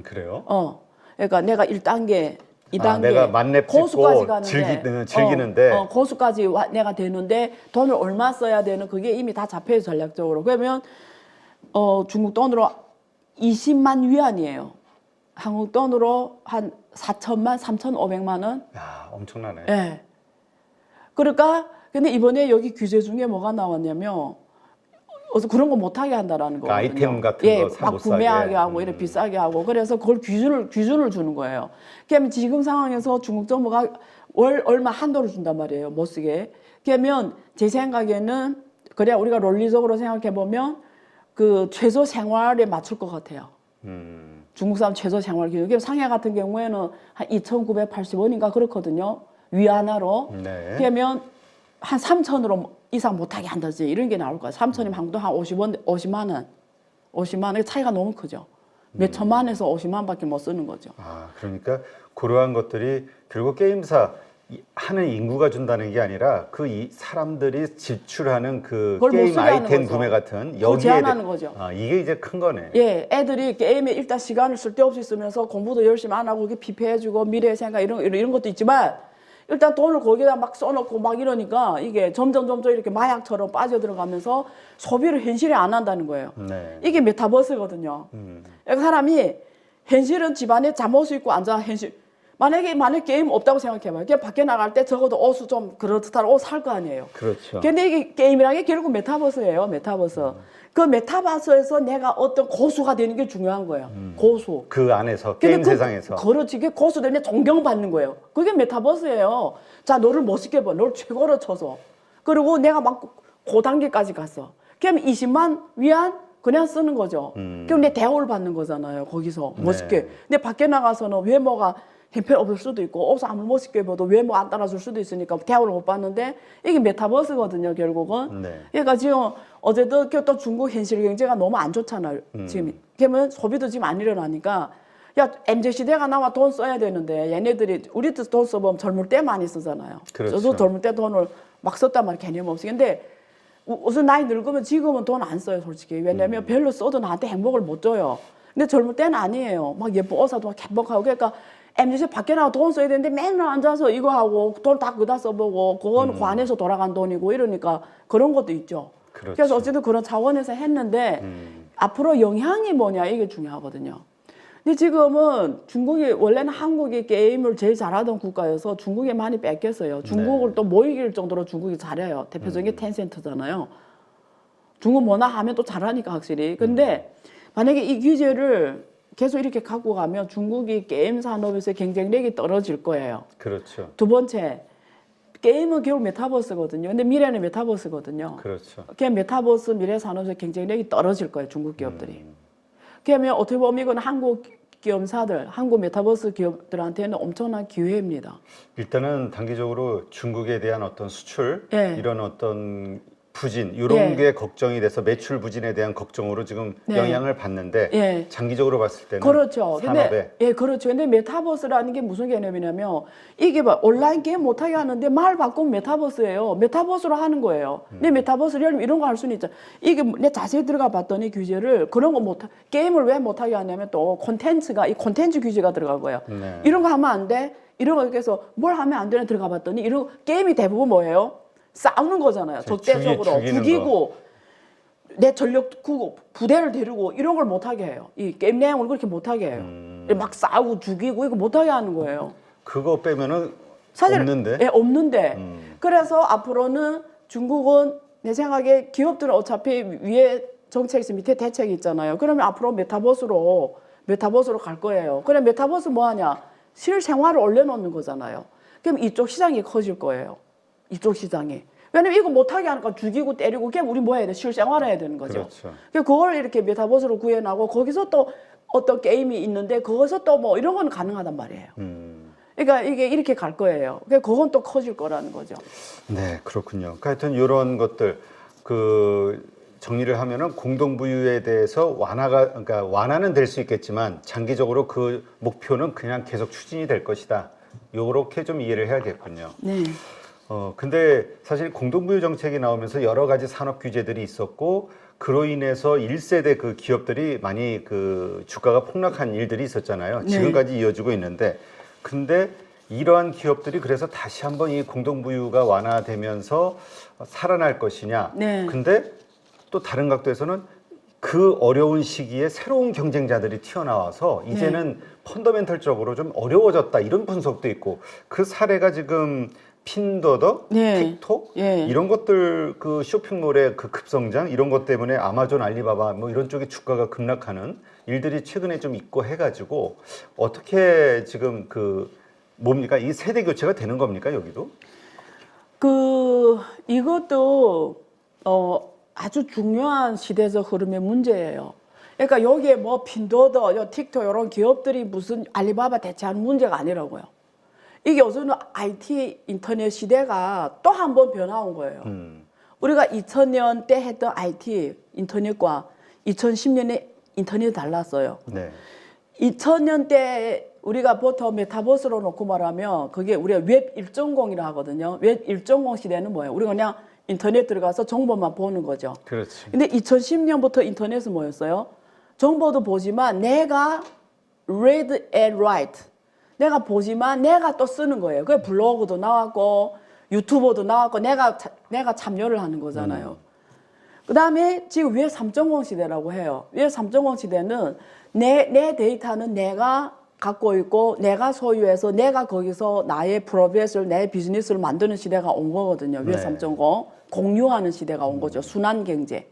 그래요? 그러니까 내가 1단계 2단계 내가 만렙 고수까지 찍고 가는데 즐기는데 고수까지 내가 되는데 돈을 얼마 써야 되는 그게 이미 다 잡혀요 전략적으로. 그러면 중국 돈으로 20만 위안이에요. 한국 돈으로 한 4천만 3,500만 원. 야, 엄청나네. 예. 그러니까 근데 이번에 여기 규제 중에 뭐가 나왔냐면 그런 거 못하게 한다라는 거거든요. 아이템 같은 거 사 못 막 사게. 구매하게 하고 이렇게 비싸게 하고 그래서 그걸 기준을 주는 거예요. 그러면 지금 상황에서 중국 정부가 월 얼마 한도를 준단 말이에요. 못 쓰게. 그러면 제 생각에는 그래야 우리가 논리적으로 생각해 보면 그 최소 생활에 맞출 것 같아요. 중국 사람 최소 생활 기준. 상해 같은 경우에는 한 2,980원인가 그렇거든요. 위안화로. 네. 그러면 한 3,000으로 이상 못하게 한다지 이런 게 나올 거예요. 3,000이면 한국도 한 50만 원. 50만 원 차이가 너무 크죠. 몇 천만에서 50만밖에 못 쓰는 거죠. 그러니까 그러한 것들이 결국 게임사 하는 인구가 준다는 게 아니라 이 사람들이 지출하는 그 게임 아이템 거죠. 구매 같은 그걸 제한하는 거죠. 이게 이제 큰 거네. 예, 애들이 게임에 일단 시간을 쓸데없이 쓰면서 공부도 열심히 안 하고 이렇게 피폐해주고 미래 생각 이런 것도 있지만 일단 돈을 거기다 막 써놓고 막 이러니까 이게 점점 이렇게 마약처럼 빠져들어가면서 소비를 현실에 안 한다는 거예요. 네. 이게 메타버스거든요. 그러니까 사람이 현실은 집안에 잠옷 입고 앉아 만약에 게임 없다고 생각해봐요. 그냥 밖에 나갈 때 적어도 옷을 좀 그렇듯한 옷 살 거 아니에요. 그렇죠. 근데 이게 게임이라는 게 결국 메타버스예요. 메타버스. 그 메타버스에서 내가 어떤 고수가 되는 게 중요한 거예요. 고수. 그 안에서 게임 세상에서. 그렇지. 그게 고수되면 존경받는 거예요. 그게 메타버스예요. 자, 너를 멋있게 봐. 너를 최고로 쳐서. 그리고 내가 막 고단계까지 갔어. 그럼 20만 위안 그냥 쓰는 거죠. 그럼 내 대우를 받는 거잖아요. 거기서 멋있게. 네. 근데 밖에 나가서는 외모가 형편없을 수도 있고 옷을 아무리 멋있게 입어도 외모 안 따라줄 수도 있으니까 대우를 못 받는데 이게 메타버스거든요. 결국은. 네. 그러니까 지금 어제도 또 중국 현실 경제가 너무 안 좋잖아요. 지금 그러면 소비도 지금 안 일어나니까 야 MZ 시대가 나와 돈 써야 되는데 얘네들이 우리도 돈 써보면 젊을 때 많이 쓰잖아요. 그렇죠. 저도 젊을 때 돈을 막 썼단 말이에요. 개념 없이. 근데 우선 나이 늙으면 지금은 돈 안 써요, 솔직히. 왜냐면 별로 써도 나한테 행복을 못 줘요. 근데 젊을 때는 아니에요. 막 예쁜 옷 사도 막 행복하고. 그러니까 MZ 밖에 나가 돈 써야 되는데 맨날 앉아서 이거 하고 돈 다 그다 써보고 그건 관에서 돌아간 돈이고 이러니까 그런 것도 있죠. 그렇죠. 그래서 어쨌든 그런 차원에서 했는데 앞으로 영향이 뭐냐 이게 중요하거든요. 근데 지금은 중국이 원래는 한국이 게임을 제일 잘하던 국가여서 중국에 많이 뺏겼어요. 중국을 네. 또 못 이길 정도로 중국이 잘해요. 대표적인 게 텐센트잖아요. 중국 뭐나 하면 또 잘하니까 확실히. 근데 만약에 이 규제를 계속 이렇게 갖고 가면 중국이 게임 산업에서의 경쟁력이 떨어질 거예요. 그렇죠. 두 번째, 게임은 결국 메타버스거든요. 근데 미래는 메타버스거든요. 그렇죠. 그냥 메타버스 미래 산업에서 경쟁력이 떨어질 거예요. 중국 기업들이. 그러면 어떻게 보면 이건 한국 기업사들, 한국 메타버스 기업들한테는 엄청난 기회입니다. 일단은 단기적으로 중국에 대한 어떤 수출, 예. 이런 어떤 부진, 이런 예. 게 걱정이 돼서 매출 부진에 대한 걱정으로 지금 네. 영향을 받는데 예. 장기적으로 봤을 때는 그렇죠. 산업에 근데, 예, 그렇죠. 근데 메타버스라는 게 무슨 개념이냐면 이게 막 온라인 게임 못하게 하는데 말 바꾸면 메타버스예요. 메타버스로 하는 거예요. 근데 메타버스를 이런 거 할 수는 있죠. 이게 내 자세히 들어가 봤더니 규제를 그런 거 못, 게임을 왜 못하게 하냐면 또 콘텐츠가, 이 콘텐츠 규제가 들어가고요. 네. 이런 거 하면 안 돼. 이런 거 그래서 뭘 하면 안 되나 들어가 봤더니 이런 게임이 대부분 뭐예요? 싸우는 거잖아요. 적대적으로 죽이고 내 전력 구고 부대를 데리고 이런 걸 못하게 해요. 이 게임 내용을 그렇게 못하게 해요. 막 싸우고 죽이고 이거 못하게 하는 거예요. 그거 빼면은 사실 없는데. 예, 없는데. 그래서 앞으로는 중국은 내 생각에 기업들은 어차피 위에 정책이 있으면 밑에 대책이 있잖아요. 그러면 앞으로 메타버스로 갈 거예요. 그래 메타버스 뭐 하냐? 실생활을 올려놓는 거잖아요. 그럼 이쪽 시장이 커질 거예요. 이쪽 시장이. 왜냐면 이거 못하게 하니까 죽이고 때리고 그냥 우리 뭐 해야 돼? 실생활 해야 되는 거죠. 그렇죠. 그걸 이렇게 메타버스로 구현하고 거기서 또 어떤 게임이 있는데 거기서 또 뭐 이런 건 가능하단 말이에요. 그러니까 이게 이렇게 갈 거예요. 그러니까 그건 또 커질 거라는 거죠. 네, 그렇군요. 그러니까 하여튼 이런 것들 정리를 하면은 공동부유에 대해서 그러니까 완화는 될 수 있겠지만 장기적으로 그 목표는 그냥 계속 추진이 될 것이다. 요렇게 좀 이해를 해야겠군요. 네. 근데 사실 공동부유 정책이 나오면서 여러 가지 산업 규제들이 있었고 그로 인해서 1세대 그 기업들이 많이 그 주가가 폭락한 일들이 있었잖아요. 네. 지금까지 이어지고 있는데 근데 이러한 기업들이 그래서 다시 한번 이 공동부유가 완화되면서 살아날 것이냐. 네. 근데 또 다른 각도에서는 그 어려운 시기에 새로운 경쟁자들이 튀어나와서 이제는 펀더멘털적으로 좀 어려워졌다 이런 분석도 있고 그 사례가 지금 핀더더, 네. 틱톡 예. 이런 것들 그 쇼핑몰의 그 급성장 이런 것 때문에 아마존, 알리바바 뭐 이런 쪽에 주가가 급락하는 일들이 최근에 좀 있고 해가지고 어떻게 지금 뭡니까 이 세대 교체가 되는 겁니까 여기도? 이것도 아주 중요한 시대적 흐름의 문제예요. 그러니까 여기에 뭐 핀도더, 틱톡 이런 기업들이 무슨 알리바바 대체하는 문제가 아니라고요. 이게 요즘은 IT 인터넷 시대가 또 한 번 변화한 거예요. 우리가 2000년 때 했던 IT 인터넷과 2010년에 인터넷이 달랐어요. 네. 2000년 때 우리가 보통 메타버스로 놓고 말하면 그게 우리가 웹 1.0이라 하거든요. 웹 1.0 시대는 뭐예요? 우리가 그냥 인터넷 들어가서 정보만 보는 거죠. 그렇지. 근데 2010년부터 인터넷은 뭐였어요? 정보도 보지만 내가 read and write. 내가 보지만 내가 또 쓰는 거예요. 그게 블로그도 나왔고 유튜버도 나왔고 내가 참여를 하는 거잖아요. 그다음에 지금 웹 3.0 시대라고 해요. 웹 3.0 시대는 내 데이터는 내가 갖고 있고 내가 소유해서 내가 거기서 나의 프로페셔널, 내 비즈니스를 만드는 시대가 온 거거든요. 웹 네. 3.0 공유하는 시대가 온 거죠. 순환 경제.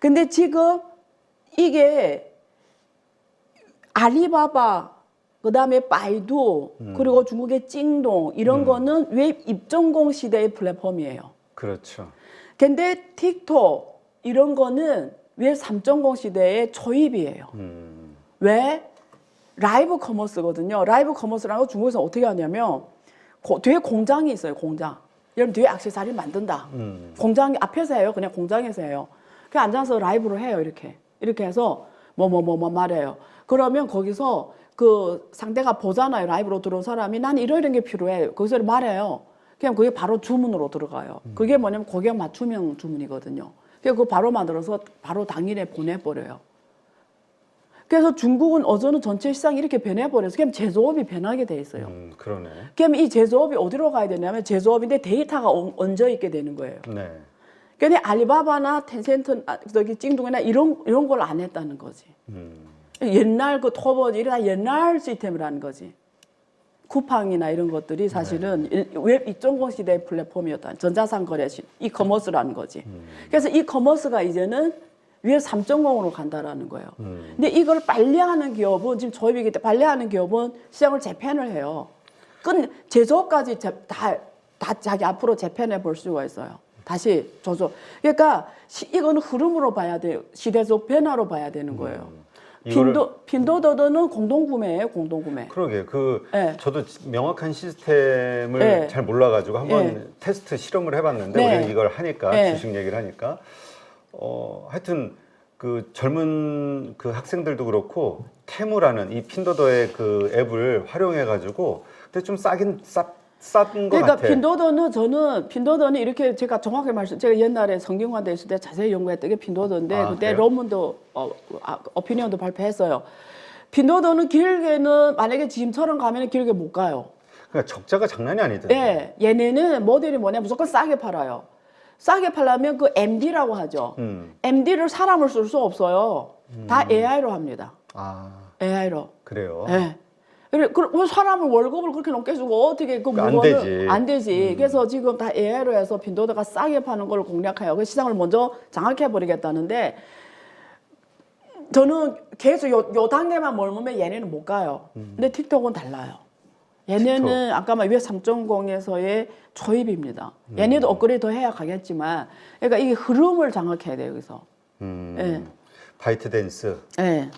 근데 지금 이게 알리바바 그다음에 바이두 그리고 중국의 찡동 이런 거는 웹 2.0 시대의 플랫폼이에요. 그렇죠. 근데 틱톡 이런 거는 웹 3.0 시대의 초입이에요. 왜? 라이브 커머스거든요. 라이브 커머스라는 거 중국에서 어떻게 하냐면 뒤에 공장이 있어요. 공장. 여러분 뒤에 액세서리 만든다. 공장 앞에서 해요. 그냥 공장에서 해요. 그냥 앉아서 라이브로 해요. 이렇게 해서 뭐 말해요. 그러면 거기서 그 상대가 보잖아요. 라이브로 들어온 사람이 난 이런 게 필요해. 거기서 말해요. 그냥 그게 바로 주문으로 들어가요. 그게 뭐냐면 고객 맞춤형 주문이거든요. 그래서 그거 바로 만들어서 바로 당일에 보내버려요. 그래서 중국은 어제는 전체 시장이 이렇게 변해버려서 그냥 제조업이 변하게 돼 있어요. 그러네. 그럼 이 제조업이 어디로 가야 되냐면 제조업인데 데이터가 얹어 있게 되는 거예요. 네. 근데 알리바바나 텐센트, 저기 찡둥이나 이런 걸 안 했다는 거지. 옛날 그 토번 이런 다 옛날 시스템이라는 거지. 쿠팡이나 이런 것들이 사실은 웹 2.0 시대의 플랫폼이었다. 전자상거래 이커머스라는 거지. 그래서 이커머스가 이제는 웹 3.0으로 간다라는 거예요. 근데 이걸 빨리 하는 기업은 지금 조입이기 때문에 빨리 하는 기업은 시장을 재편을 해요. 제조까지 다 자기 앞으로 재편해 볼 수가 있어요. 다시 조조. 그러니까 이거는 흐름으로 봐야 돼요. 시대적 변화로 봐야 되는 거예요. 핀도더는 공동구매예요, 공동구매. 그러게 네. 저도 명확한 시스템을 네. 잘 몰라가지고 한번 네. 테스트 실험을 해봤는데 네. 우리가 이걸 하니까 네. 주식 얘기를 하니까 하여튼 그 젊은 그 학생들도 그렇고 테무라는 이 핀도더의 그 앱을 활용해가지고 근데 좀 싼 것 그러니까 같아. 핀도더는 이렇게 제가 정확히 제가 옛날에 성균관대 있을 때 자세히 연구했던 게 핀도더인데 그때 그래요? 논문도 오피니언도 발표했어요. 핀도더는 길게는 만약에 지금처럼 가면 길게 못 가요. 그러니까 적자가 장난이 아니던데. 네, 얘네는 모델이 뭐냐 무조건 싸게 팔아요. 싸게 팔려면 그 MD라고 하죠. MD를 사람을 쓸 수 없어요. 다 AI로 합니다. 아 AI로. 그래요. 네. 그래, 사람을 월급을 그렇게 높게 주고 어떻게 그 안 물건을 되지. 안 되지. 그래서 지금 다 AI로 해서 핀도더가 싸게 파는 걸 공략해요. 그 시장을 먼저 장악해 버리겠다는데 저는 계속 요 단계만 머물면 얘네는 못 가요. 근데 틱톡은 달라요. 얘네는 아까 말 웹 3.0에서의 초입입니다. 얘네도 업그레이드 해야 가겠지만, 그러니까 이게 흐름을 장악해야 돼요. 여기서. 예. 바이트댄스. 예.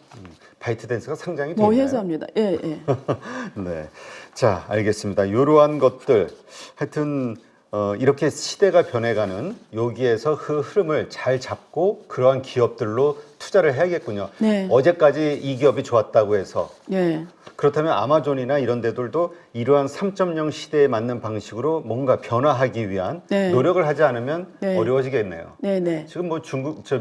바이트댄스가 상장이 뭐 되나요? 해서합니다. 예, 예. 네. 자, 알겠습니다. 이러한 것들 하여튼 이렇게 시대가 변해가는 여기에서 그 흐름을 잘 잡고 그러한 기업들로 투자를 해야겠군요. 네. 어제까지 이 기업이 좋았다고 해서 예. 그렇다면 아마존이나 이런 데들도 이러한 3.0 시대에 맞는 방식으로 뭔가 변화하기 위한 네. 노력을 하지 않으면 네. 어려워지겠네요. 네, 네. 지금 뭐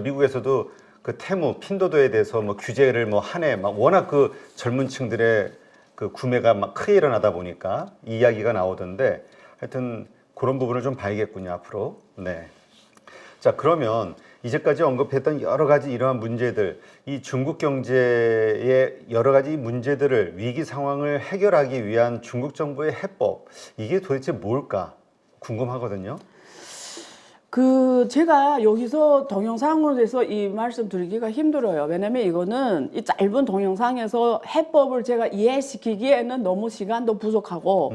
미국에서도 그 테무, 핀도더에 대해서 뭐 규제를 뭐 하네, 막 워낙 그 젊은 층들의 그 구매가 막 크게 일어나다 보니까 이 이야기가 나오던데 하여튼 그런 부분을 좀 봐야겠군요, 앞으로. 네. 자, 그러면 이제까지 언급했던 여러 가지 이러한 문제들, 이 중국 경제의 여러 가지 문제들을 위기 상황을 해결하기 위한 중국 정부의 해법, 이게 도대체 뭘까 궁금하거든요. 제가 여기서 동영상으로 돼서 이 말씀 드리기가 힘들어요. 왜냐면 이거는 이 짧은 동영상에서 해법을 제가 이해시키기에는 너무 시간도 부족하고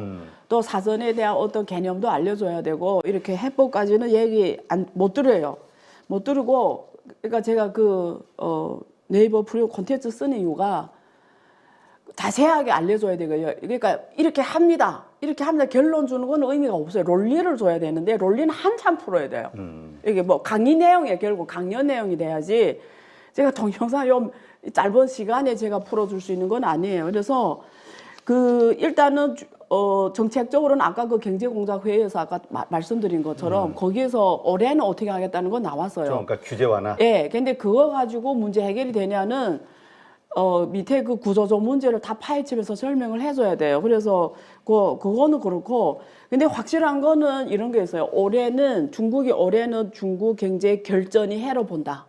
또 사전에 대한 어떤 개념도 알려줘야 되고 이렇게 해법까지는 얘기 못 들어요. 못 들고 그러니까 제가 네이버 프리 콘텐츠 쓰는 이유가 자세하게 알려줘야 되고요. 그러니까 이렇게 합니다. 결론 주는 건 의미가 없어요. 논리를 줘야 되는데 논리는 한참 풀어야 돼요. 이게 뭐 강의 내용에 결국 강연 내용이 돼야지 제가 동영상 요 짧은 시간에 제가 풀어줄 수 있는 건 아니에요. 그래서 일단은 정책적으로는 아까 그 경제공작 회의에서 아까 말씀드린 것처럼 거기에서 올해는 어떻게 하겠다는 건 나왔어요. 그러니까 규제 완화. 예. 근데 그거 가지고 문제 해결이 되냐는 밑에 그 구조적 문제를 다 파헤치면서 설명을 해줘야 돼요. 그래서 그거는 그렇고, 근데 확실한 거는 이런 게 있어요. 중국이 올해는 중국 경제 결전이 해로 본다.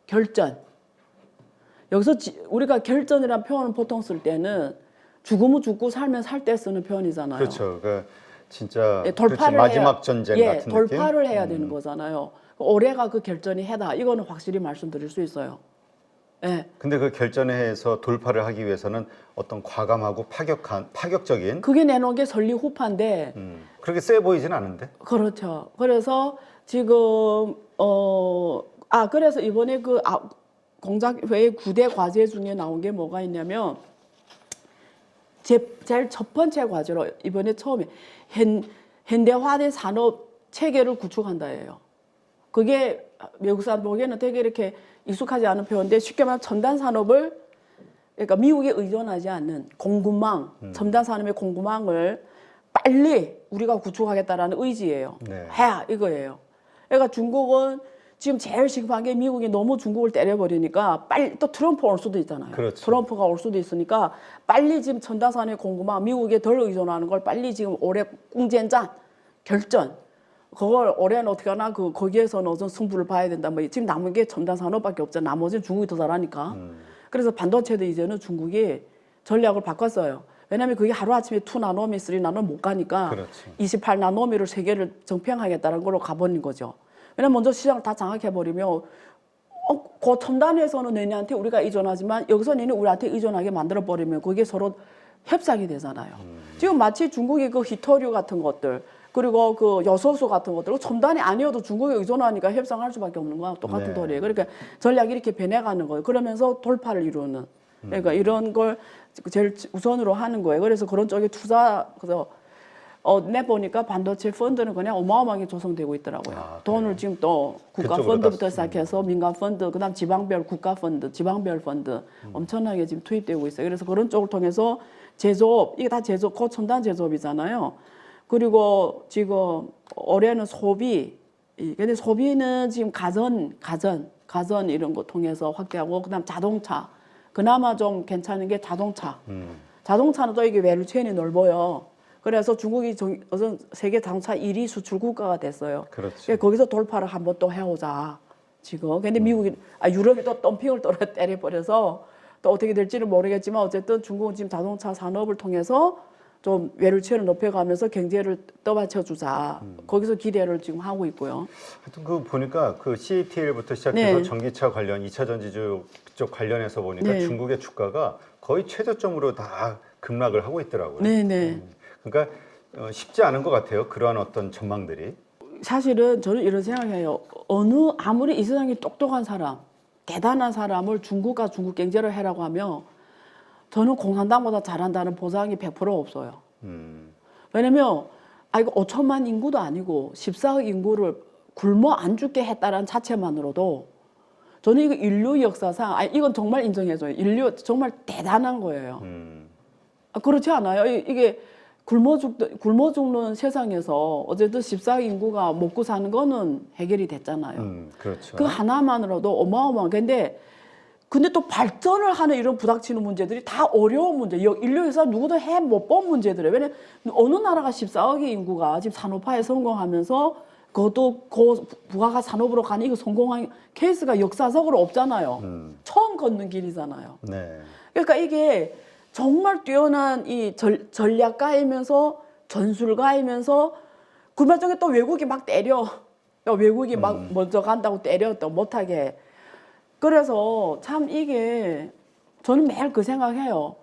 결전. 여기서 우리가 결전이라는 표현을 보통 쓸 때는 죽으면 죽고 살면 살 때 쓰는 표현이잖아요. 그렇죠. 진짜 돌파를 마지막 전쟁 같은 돌파를 느낌? 해야 되는 거잖아요. 올해가 그 결전이 해다. 이거는 확실히 말씀드릴 수 있어요. 예. 근데 그 결전에 해서 돌파를 하기 위해서는 어떤 과감하고 파격적인 그게 내놓은 게 설리후파인데 그렇게 세 보이진 않은데. 그렇죠. 그래서 지금 그래서 이번에 공작회의 9대 과제 중에 나온 게 뭐가 있냐면 제일 첫 번째 과제로 이번에 처음에 현대화된 산업 체계를 구축한다예요. 그게 외국 사람 보기에는 되게 이렇게 익숙하지 않은 표현인데 쉽게 말하면 첨단 산업을 그러니까 미국에 의존하지 않는 공급망, 첨단 산업의 공급망을 빨리 우리가 구축하겠다라는 의지예요. 네. 해야 이거예요. 그러니까 중국은 지금 제일 시급한 게 미국이 너무 중국을 때려버리니까 빨리 또 트럼프 올 수도 있잖아요. 그렇죠. 트럼프가 올 수도 있으니까 빨리 지금 첨단 산업의 공급망 미국에 덜 의존하는 걸 빨리 지금 올해 꿍젠짠 결전 그걸 올해는 어떻게 하나 거기에서는 어떤 승부를 봐야 된다. 뭐 지금 남은 게 첨단 산업밖에 없잖아. 나머지는 중국이 더 잘하니까. 그래서 반도체도 이제는 중국이 전략을 바꿨어요. 왜냐하면 그게 하루아침에 2나노미, 3나노 못 가니까 그렇죠. 28나노미를 세계를 정평하겠다는 걸로 가버린 거죠. 왜냐면 먼저 시장을 다 장악해버리면 그 첨단에서는 너네한테 우리가 의존하지만 여기서 너네 우리한테 의존하게 만들어버리면 그게 서로 협상이 되잖아요. 지금 마치 중국이 그 히토류 같은 것들 그리고 그 요소수 같은 것들 첨단이 아니어도 중국에 의존하니까 협상할 수밖에 없는 거야. 똑같은 네. 도리예요. 그러니까 전략이 이렇게 변해가는 거예요. 그러면서 돌파를 이루는. 그러니까 이런 걸 제일 우선으로 하는 거예요. 그래서 그런 쪽에 그래서 내보니까 반도체 펀드는 그냥 어마어마하게 조성되고 있더라고요. 아, 돈을 지금 또 국가 그쪽으로 펀드부터 다 시작해서 민간 펀드, 그다음 지방별 국가 펀드, 지방별 펀드 엄청나게 지금 투입되고 있어요. 그래서 그런 쪽을 통해서 제조업, 이게 다 제조업, 고첨단 제조업이잖아요. 그리고 지금 올해는 소비, 근데 소비는 지금 가전 이런 거 통해서 확대하고, 그다음 자동차, 그나마 좀 괜찮은 게 자동차. 자동차는 또 이게 밸류체인이 넓어요. 그래서 중국이 어떤 세계 자동차 1위 수출 국가가 됐어요. 그렇죠. 그러니까 거기서 돌파를 한번 또 해오자 지금. 근데 미국이 유럽이 또 덤핑을 때려버려서 또 어떻게 될지는 모르겠지만 어쨌든 중국은 지금 자동차 산업을 통해서 좀 밸류체인을 높여가면서 경제를 떠받쳐주자. 거기서 기대를 지금 하고 있고요. 하여튼 그 보니까 그 CATL부터 시작해서 네. 전기차 관련, 2차 전지 쪽 관련해서 보니까 네. 중국의 주가가 거의 최저점으로 다 급락을 하고 있더라고요. 네네. 그러니까 쉽지 않은 것 같아요. 그러한 어떤 전망들이. 사실은 저는 이런 생각해요. 아무리 이 세상에 똑똑한 사람, 대단한 사람을 중국과 중국 경제를 해라고 하면 저는 공산당보다 잘한다는 보장이 100% 없어요. 왜냐면 이거 5천만 인구도 아니고 14억 인구를 굶어 안 죽게 했다는 자체만으로도 저는 이거 인류 역사상 이건 정말 인정해줘요. 인류 정말 대단한 거예요. 그렇지 않아요? 이게 굶어 죽는 세상에서 어쨌든 14억 인구가 먹고 사는 거는 해결이 됐잖아요. 그렇죠. 그 하나만으로도 어마어마한. 근데 또 발전을 하는 이런 부닥치는 문제들이 다 어려운 문제. 인류에서 누구도 해 못 본 문제들이에요. 왜냐면 어느 나라가 14억의 인구가 지금 산업화에 성공하면서 그것도 부가가 산업으로 가는 이거 성공한 케이스가 역사적으로 없잖아요. 처음 걷는 길이잖아요. 네. 그러니까 이게 정말 뛰어난 이 전략가이면서 전술가이면서 그 와중에 또 외국이 막 때려. 또 외국이 막 먼저 간다고 때려 또 못하게. 그래서 참 이게 저는 매일 그 생각해요.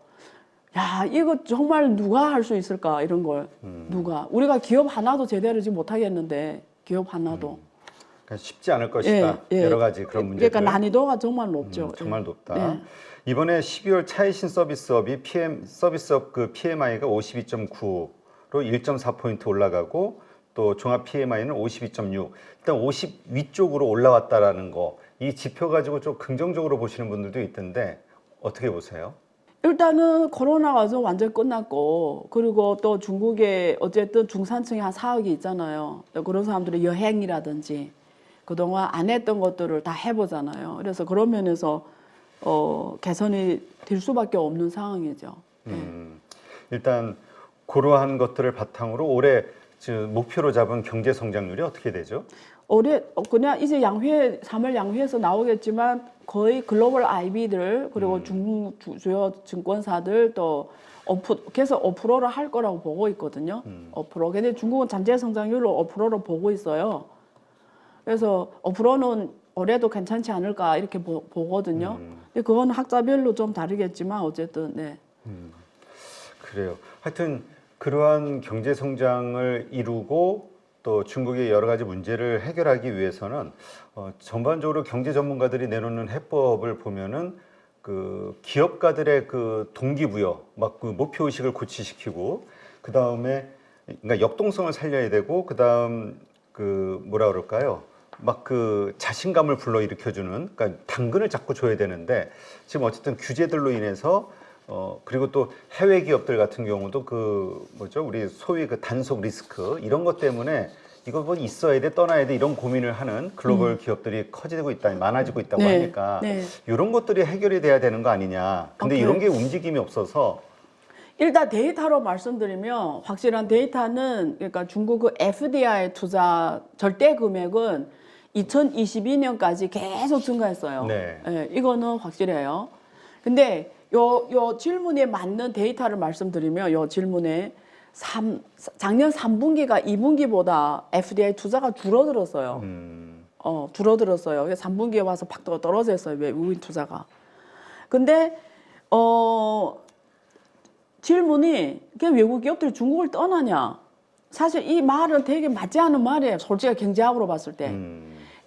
야, 이거 정말 누가 할 수 있을까 이런 걸. 누가. 우리가 기업 하나도 제대로 지금 못하겠는데 기업 하나도. 그러니까 쉽지 않을 것이다. 여러 가지 그런 문제들. 그러니까 난이도가 정말 높죠. 정말 높다. 네. 이번에 12월 차이신 서비스업이 서비스업 그 PMI가 52.9로 1.4포인트 올라가고 또 종합 PMI는 52.6. 일단 50 위쪽으로 올라왔다라는 거. 이 지표 가지고 좀 긍정적으로 보시는 분들도 있던데 어떻게 보세요? 일단은 코로나가 좀 완전 끝났고, 그리고 또 중국에 어쨌든 중산층이 한 4억이 있잖아요. 그런 사람들이 여행이라든지 그동안 안 했던 것들을 다 해보잖아요. 그래서 그런 면에서 개선이 될 수밖에 없는 상황이죠. 일단 그러한 것들을 바탕으로 올해 지금 목표로 잡은 경제 성장률이 어떻게 되죠? 올해 그냥 이제 3월 양회에서 나오겠지만 거의 글로벌 IB들 그리고 주요 증권사들 또 계속 5%를 할 거라고 보고 있거든요. 5%. 근데 중국은 잠재 성장률로 5%로 보고 있어요. 그래서 5%는 올해도 괜찮지 않을까 이렇게 보거든요. 근데 그건 학자별로 좀 다르겠지만 어쨌든 네. 그래요. 하여튼 그러한 경제 성장을 이루고 또 중국의 여러 가지 문제를 해결하기 위해서는 전반적으로 경제 전문가들이 내놓는 해법을 보면은 그 기업가들의 그 동기부여, 막 그 목표 의식을 고취시키고 그 다음에 그러니까 역동성을 살려야 되고 그 다음 그 뭐라 그럴까요? 막 그 자신감을 불러일으켜주는 그러니까 당근을 자꾸 줘야 되는데 지금 어쨌든 규제들로 인해서 그리고 또 해외 기업들 같은 경우도 그 뭐죠? 우리 소위 그 단속 리스크 이런 것 때문에 이거 뭐 있어야 돼 떠나야 돼 이런 고민을 하는 글로벌 기업들이 커지고 있다 많아지고 있다고 네, 하니까 네. 이런 것들이 해결이 돼야 되는 거 아니냐. 근데 이런 게 움직임이 없어서 일단 데이터로 말씀드리면 확실한 데이터는 그러니까 중국 그 FDI 투자 절대 금액은 2022년까지 계속 증가했어요. 네. 예, 이거는 확실해요. 근데 요 질문에 맞는 데이터를 말씀드리면 요 질문에 작년 3분기가 2분기보다 FDI 투자가 줄어들었어요. 줄어들었어요. 그래서 3분기에 와서 팍 떨어졌어요. 외국인 투자가. 근데 질문이 그냥 외국 기업들이 중국을 떠나냐? 사실 이 말은 되게 맞지 않은 말이에요. 솔직히 경제학으로 봤을 때.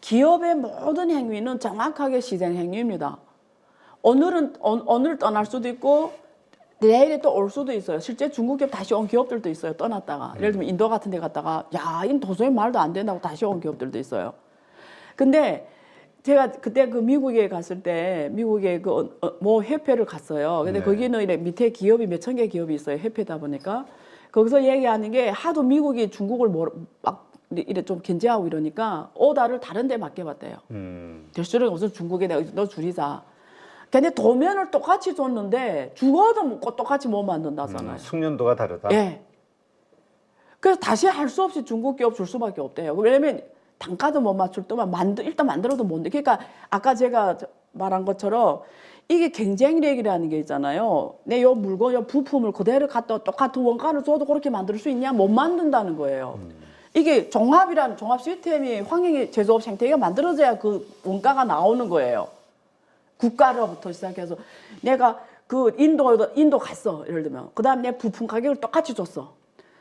기업의 모든 행위는 정확하게 시장 행위입니다. 오늘 떠날 수도 있고 내일에 또 올 수도 있어요. 실제 중국 기업 다시 온 기업들도 있어요. 떠났다가. 예를 들면 인도 같은 데 갔다가 야, 이 도저히 말도 안 된다고 다시 온 기업들도 있어요. 근데 제가 그때 그 미국에 갔을 때 미국에 뭐 협회를 갔어요. 근데 네. 거기는 이래 밑에 기업이 몇천 개 기업이 있어요. 협회다 보니까. 거기서 얘기하는 게 하도 미국이 중국을 막 이래 좀 견제하고 이러니까 오다를 다른 데 맡겨봤대요. 될수록 우선 중국에 너 줄이자. 근데 도면을 똑같이 줬는데 죽어도 먹고 똑같이 못 만든다잖아요. 숙련도가 다르다. 예. 그래서 다시 할 수 없이 중국 기업 줄 수밖에 없대요. 왜냐면 단가도 못 맞출 동안 일단 만들어도 못 돼. 그러니까 아까 제가 말한 것처럼 이게 경쟁력이라는 게 있잖아요. 내 요 물건, 요 부품을 그대로 갖다 똑같은 원가를 줘도 그렇게 만들 수 있냐? 못 만든다는 거예요. 이게 종합 시스템이 환경의 제조업 생태계가 만들어져야 그 원가가 나오는 거예요. 국가로부터 시작해서 내가 그 인도 갔어. 예를 들면. 그 다음에 내 부품 가격을 똑같이 줬어.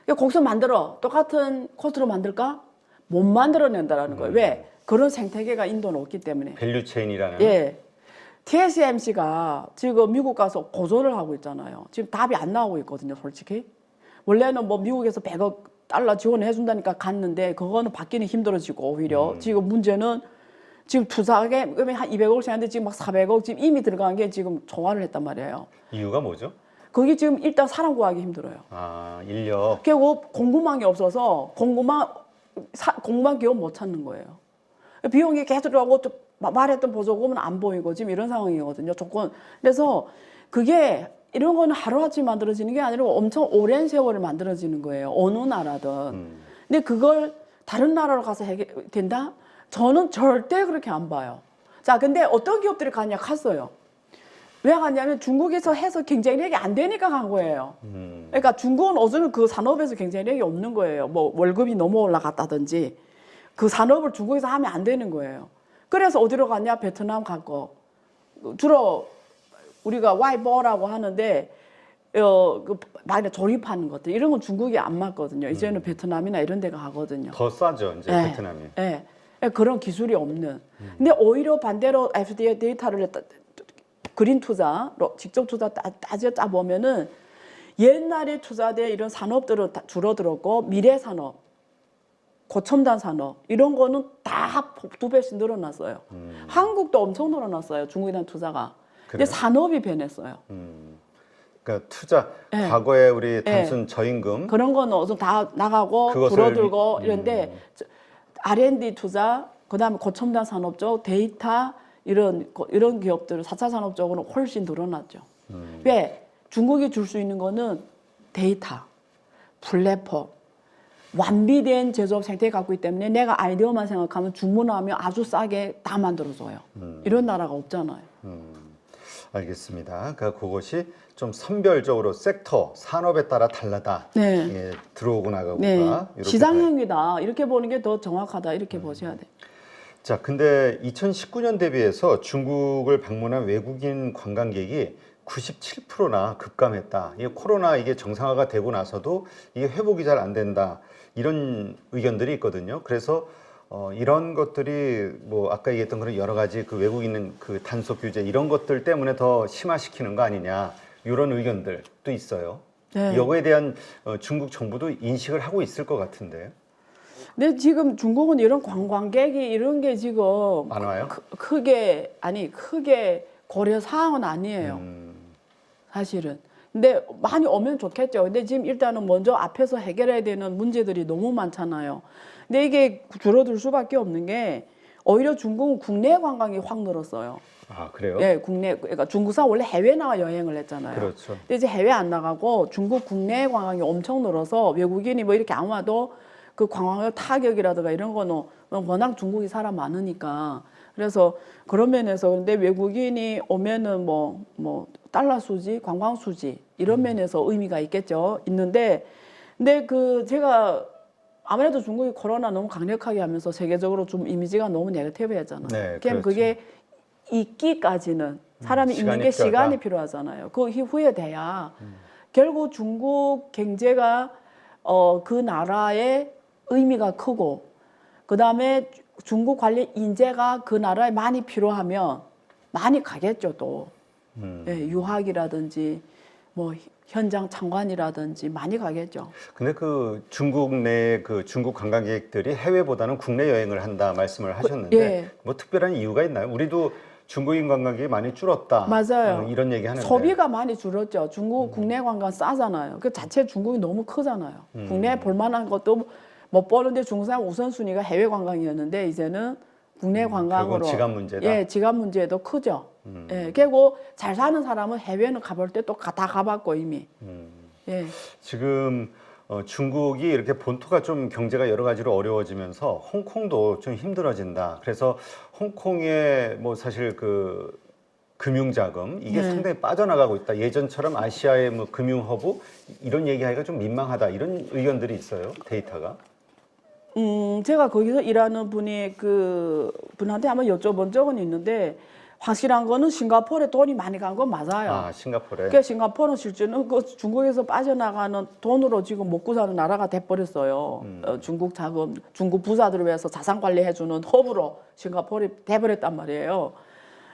거기서 만들어. 똑같은 코스트로 만들까? 못 만들어낸다라는 거예요. 왜? 그런 생태계가 인도는 없기 때문에. 밸류체인이라는. 예. TSMC가 지금 미국 가서 고소를 하고 있잖아요. 지금 답이 안 나오고 있거든요, 솔직히. 원래는 뭐 미국에서 100억 달러 지원해 준다니까 갔는데 그거는 받기는 힘들어지고 오히려 지금 문제는 지금 투자하게 한 200억을 생각하는데 지금 막 400억 지금 이미 들어간 게 지금 초과를 했단 말이에요. 이유가 뭐죠? 거기 지금 일단 사람 구하기 힘들어요. 아, 인력. 결국 공급망이 없어서 공급망 기업 못 찾는 거예요. 비용이 계속 들어가고 말했던 보조금은 안 보이고 지금 이런 상황이거든요. 조건. 그래서 그게 이런 거는 하루아침에 만들어지는 게 아니라 엄청 오랜 세월을 만들어지는 거예요. 어느 나라든. 근데 그걸 다른 나라로 가서 된다? 저는 절대 그렇게 안 봐요. 자, 근데 어떤 기업들이 갔어요. 왜 갔냐면 중국에서 해서 경쟁력이 안 되니까 간 거예요. 그러니까 중국은 어제는 그 산업에서 경쟁력이 없는 거예요. 뭐 월급이 너무 올라갔다든지 그 산업을 중국에서 하면 안 되는 거예요. 그래서 어디로 갔냐? 베트남 갔고 주로 우리가 와이버라고 하는데 막 조립하는 것들 이런 건 중국이 안 맞거든요. 이제는 베트남이나 이런 데가 하거든요. 더 싸죠, 이제 네. 베트남이. 네. 그런 기술이 없는. 근데 오히려 반대로 FDA 데이터를 그린 투자, 직접 투자 따져 보면은 옛날에 투자된 이런 산업들은 다 줄어들었고 미래 산업, 고첨단 산업 이런 거는 다 2배씩 늘어났어요. 한국도 엄청 늘어났어요. 중국이란 투자가. 근데 그래요? 산업이 변했어요. 그러니까 투자, 네. 과거에 우리 단순 저임금 그런 거는 어서 다 나가고 그것을 줄어들고 이런데 R&D 투자, 그다음에 고첨단 산업 쪽 데이터 이런 기업들은 4차 산업 쪽으로 훨씬 늘어났죠. 왜? 중국이 줄 수 있는 거는 데이터, 플랫폼, 완비된 제조업 생태 갖고 있기 때문에 내가 아이디어만 생각하면 주문하면 아주 싸게 다 만들어줘요. 이런 나라가 없잖아요. 알겠습니다. 그러니까 그것이 좀 선별적으로 섹터, 산업에 따라 달라다. 네. 예, 들어오고 나가고가. 네. 이렇게 시장형이다. 이렇게 보는 게 더 정확하다. 이렇게 보셔야 돼요. 자, 근데 2019년 대비해서 중국을 방문한 외국인 관광객이 97%나 급감했다. 이게 코로나 이게 정상화가 되고 나서도 이게 회복이 잘 안 된다. 이런 의견들이 있거든요. 그래서 이런 것들이 뭐 아까 얘기했던 그런 여러 가지 그 외국인 그 단속 규제 이런 것들 때문에 더 심화시키는 거 아니냐. 이런 의견들도 있어요. 네. 이거에 대한 중국 정부도 인식을 하고 있을 것 같은데요. 근데 지금 중국은 이런 관광객이 이런 게 지금 안 와요? 크게 고려 사항은 아니에요. 사실은. 근데 많이 오면 좋겠죠. 근데 지금 일단은 먼저 앞에서 해결해야 되는 문제들이 너무 많잖아요. 근데 이게 줄어들 수밖에 없는 게 오히려 중국은 국내 관광이 확 늘었어요. 아, 그래요? 네, 그러니까 중국 사람 원래 해외 나가 여행을 했잖아요. 그렇죠. 근데 이제 해외 안 나가고 중국 국내 관광이 엄청 늘어서 외국인이 뭐 이렇게 안 와도 그 관광업 타격이라든가 이런 거는 워낙 중국이 사람 많으니까 그래서 그런 면에서 근데 외국인이 오면은 뭐 달러 수지, 관광 수지 이런 면에서 의미가 있겠죠. 있는데 근데 그 제가 아무래도 중국이 코로나 너무 강력하게 하면서 세계적으로 좀 이미지가 너무 네거티브했잖아요. 네, 그럼 그렇죠. 그게 있기까지는 사람이 있는 시간이 게 필요하다. 시간이 필요하잖아요. 그 이후에 돼야 결국 중국 경제가 그 나라의 의미가 크고 그 다음에 중국 관련 인재가 그 나라에 많이 필요하면 많이 가겠죠 또. 예, 유학이라든지 뭐 현장 참관이라든지 많이 가겠죠. 근데 그 중국 내 그 중국 관광객들이 해외보다는 국내 여행을 한다 말씀을 하셨는데 예. 뭐 특별한 이유가 있나요? 우리도 중국인 관광객이 많이 줄었다. 맞아요. 이런 얘기 하는데. 소비가 많이 줄었죠. 중국 국내 관광 싸잖아요. 그 자체 중국이 너무 크잖아요. 국내 볼만한 것도 못 보는데 중국 사람 우선순위가 해외 관광이었는데 이제는 국내 관광으로. 결국은 지갑 문제다. 예, 지갑 문제도 크죠. 예, 그리고 잘 사는 사람은 해외는 가볼 때 또 다 가봤고 이미. 예. 지금 중국이 이렇게 본토가 좀 경제가 여러 가지로 어려워지면서 홍콩도 좀 힘들어진다. 그래서 홍콩의 뭐 사실 그 금융자금 이게 네. 상당히 빠져나가고 있다. 예전처럼 아시아의 뭐 금융 허브 이런 얘기하기가 좀 민망하다. 이런 의견들이 있어요. 데이터가. 제가 거기서 일하는 분한테 한번 여쭤본 적은 있는데 확실한 거는 싱가포르에 돈이 많이 간 건 맞아요. 아, 싱가포르에. 그러니까 싱가포르는 실제는 그 중국에서 빠져나가는 돈으로 지금 먹고 사는 나라가 돼버렸어요. 중국 자금, 중국 부자들을 위해서 자산 관리해주는 허브로 싱가포르이 돼버렸단 말이에요.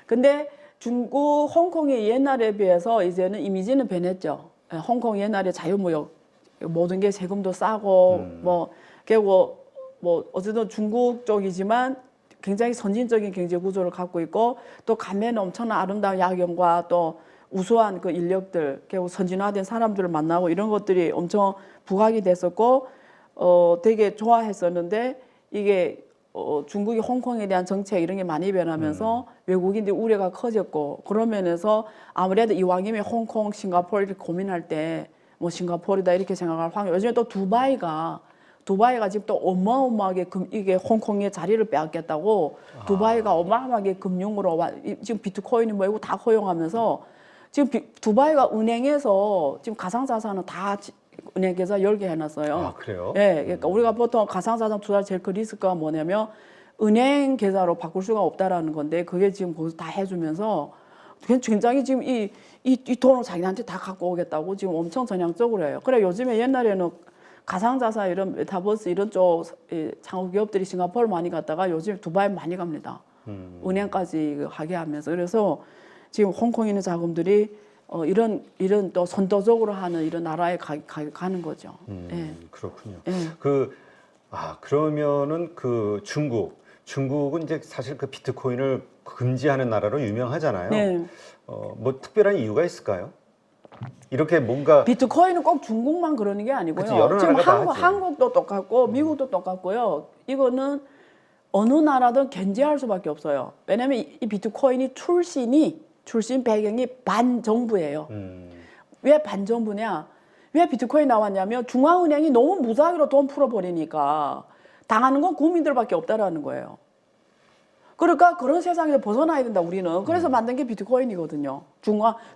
근데 중국, 홍콩이 옛날에 비해서 이제는 이미지는 변했죠. 예, 홍콩 옛날에 자유무역 모든 게 세금도 싸고 그리고 뭐 어쨌든 중국 쪽이지만 굉장히 선진적인 경제 구조를 갖고 있고 또 감면에 엄청난 아름다운 야경과 또 우수한 그 인력들, 결국 선진화된 사람들을 만나고 이런 것들이 엄청 부각이 됐었고 되게 좋아했었는데 이게 중국이 홍콩에 대한 정책 이런 게 많이 변하면서 외국인들 우려가 커졌고 그런 면에서 아무래도 이왕이면 홍콩, 싱가포르 이렇게 고민할 때 뭐 싱가포르다 이렇게 생각할 확률. 요즘에 또 두바이가 지금 또 어마어마하게 이게 홍콩의 자리를 빼앗겠다고 두바이가 어마어마하게 금융으로 지금 비트코인이 뭐고 다 허용하면서 지금 두바이가 은행에서 지금 가상자산은 다 은행 계좌 열게 해놨어요. 아, 그래요? 예, 그러니까 우리가 보통 가상자산 투자 제일 큰 리스크가 뭐냐면 은행 계좌로 바꿀 수가 없다라는 건데 그게 지금 거기서 다 해주면서 굉장히 지금 이 돈을 자기한테 다 갖고 오겠다고 지금 엄청 전향적으로 해요. 그래 요즘에 옛날에는 가상자산 이런 메타버스 이런 쪽 창업 기업들이 싱가포르 많이 갔다가 요즘 두바이 많이 갑니다. 은행까지 하게 하면서 그래서 지금 홍콩에 있는 자금들이 이런 또 선도적으로 하는 이런 나라에 가는 거죠. 예. 그렇군요. 예. 그러면은 그 중국은 이제 사실 그 비트코인을 금지하는 나라로 유명하잖아요. 네. 뭐 특별한 이유가 있을까요? 이렇게 뭔가 비트코인은 꼭 중국만 그러는 게 아니고요. 그치, 여러 지금 나라가 다 하지. 한국도 똑같고 미국도 똑같고요. 이거는 어느 나라든 견제할 수밖에 없어요. 왜냐하면 이 비트코인이 출신 배경이 반정부예요. 왜 반정부냐? 왜 비트코인 나왔냐면 중앙은행이 너무 무작위로 돈 풀어버리니까 당하는 건 국민들밖에 없다라는 거예요. 그러니까 그런 세상에서 벗어나야 된다 우리는. 그래서 만든 게 비트코인이거든요.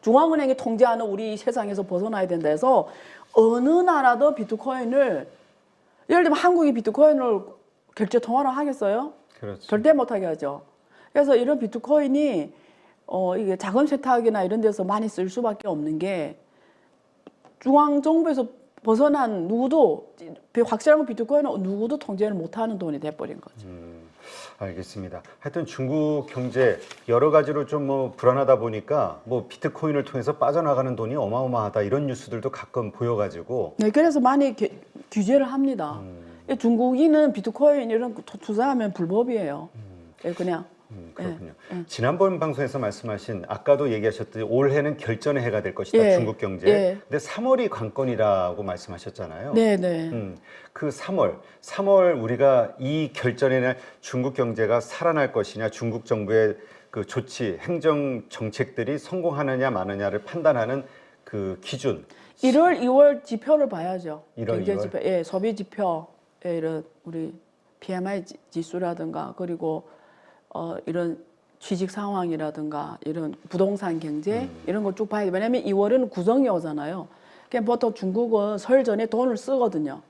중앙은행이 통제하는 우리 세상에서 벗어나야 된다 해서 어느 나라도 비트코인을 예를 들면 한국이 비트코인을 결제 통화를 하겠어요? 그렇죠. 절대 못하게 하죠. 그래서 이런 비트코인이 이게 자금 세탁이나 이런 데서 많이 쓸 수밖에 없는 게 중앙 정부에서 벗어난 누구도 확실한 건 비트코인은 누구도 통제를 못하는 돈이 돼버린 거죠. 알겠습니다. 하여튼 중국 경제 여러 가지로 좀 뭐 불안하다 보니까 뭐 비트코인을 통해서 빠져나가는 돈이 어마어마하다 이런 뉴스들도 가끔 보여가지고 네, 그래서 많이 규제를 합니다. 중국인은 비트코인 이런 거 투자하면 불법이에요. 예, 그냥. 그렇군요. 지난번 방송에서 말씀하신 아까도 얘기하셨듯이 올해는 결전의 해가 될 것이다. 예, 중국 경제. 예. 근데 3월이 관건이라고 말씀하셨잖아요. 네, 네. 그 3월 우리가 이 결전의 날 중국 경제가 살아날 것이냐, 중국 정부의 그 조치, 행정 정책들이 성공하느냐 마느냐를 판단하는 그 기준. 1월, 2월 지표를 봐야죠. 1월, 경제 2월? 지표, 예, 소비 지표, 예, 이런 우리 PMI 지수라든가 그리고 이런 취직 상황이라든가 이런 부동산 경제 이런 걸 쭉 봐야 돼. 왜냐하면 2월에는 구정이 오잖아요. 그냥 보통 중국은 설 전에 돈을 쓰거든요.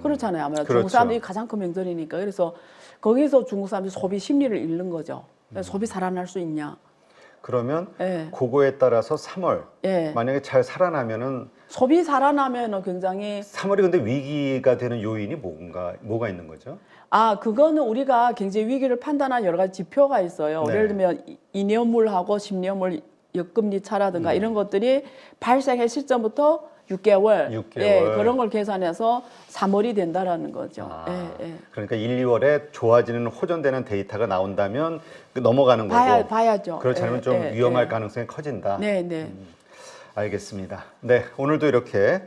그렇잖아요. 아무래도 그렇죠. 중국 사람들이 가장 큰 명절이니까. 그래서 거기서 중국 사람들이 소비 심리를 잃는 거죠. 소비 살아날 수 있냐. 그러면 예. 그거에 따라서 3월 예. 만약에 잘 살아나면은 소비 살아나면은 굉장히 3월이 근데 위기가 되는 요인이 뭐가 있는 거죠? 그거는 우리가 경제 위기를 판단한 여러 가지 지표가 있어요. 네. 예를 들면 2년물하고 10년물 역금리 차라든가 이런 것들이 발생할 시점부터 6개월, 6개월. 예, 그런 걸 계산해서 3월이 된다라는 거죠. 예, 예. 그러니까 1, 2월에 좋아지는 호전되는 데이터가 나온다면 넘어가는 거고 봐야죠. 그렇지 않으면 예, 좀 예, 위험할 예. 가능성이 커진다. 네, 네. 알겠습니다. 네, 오늘도 이렇게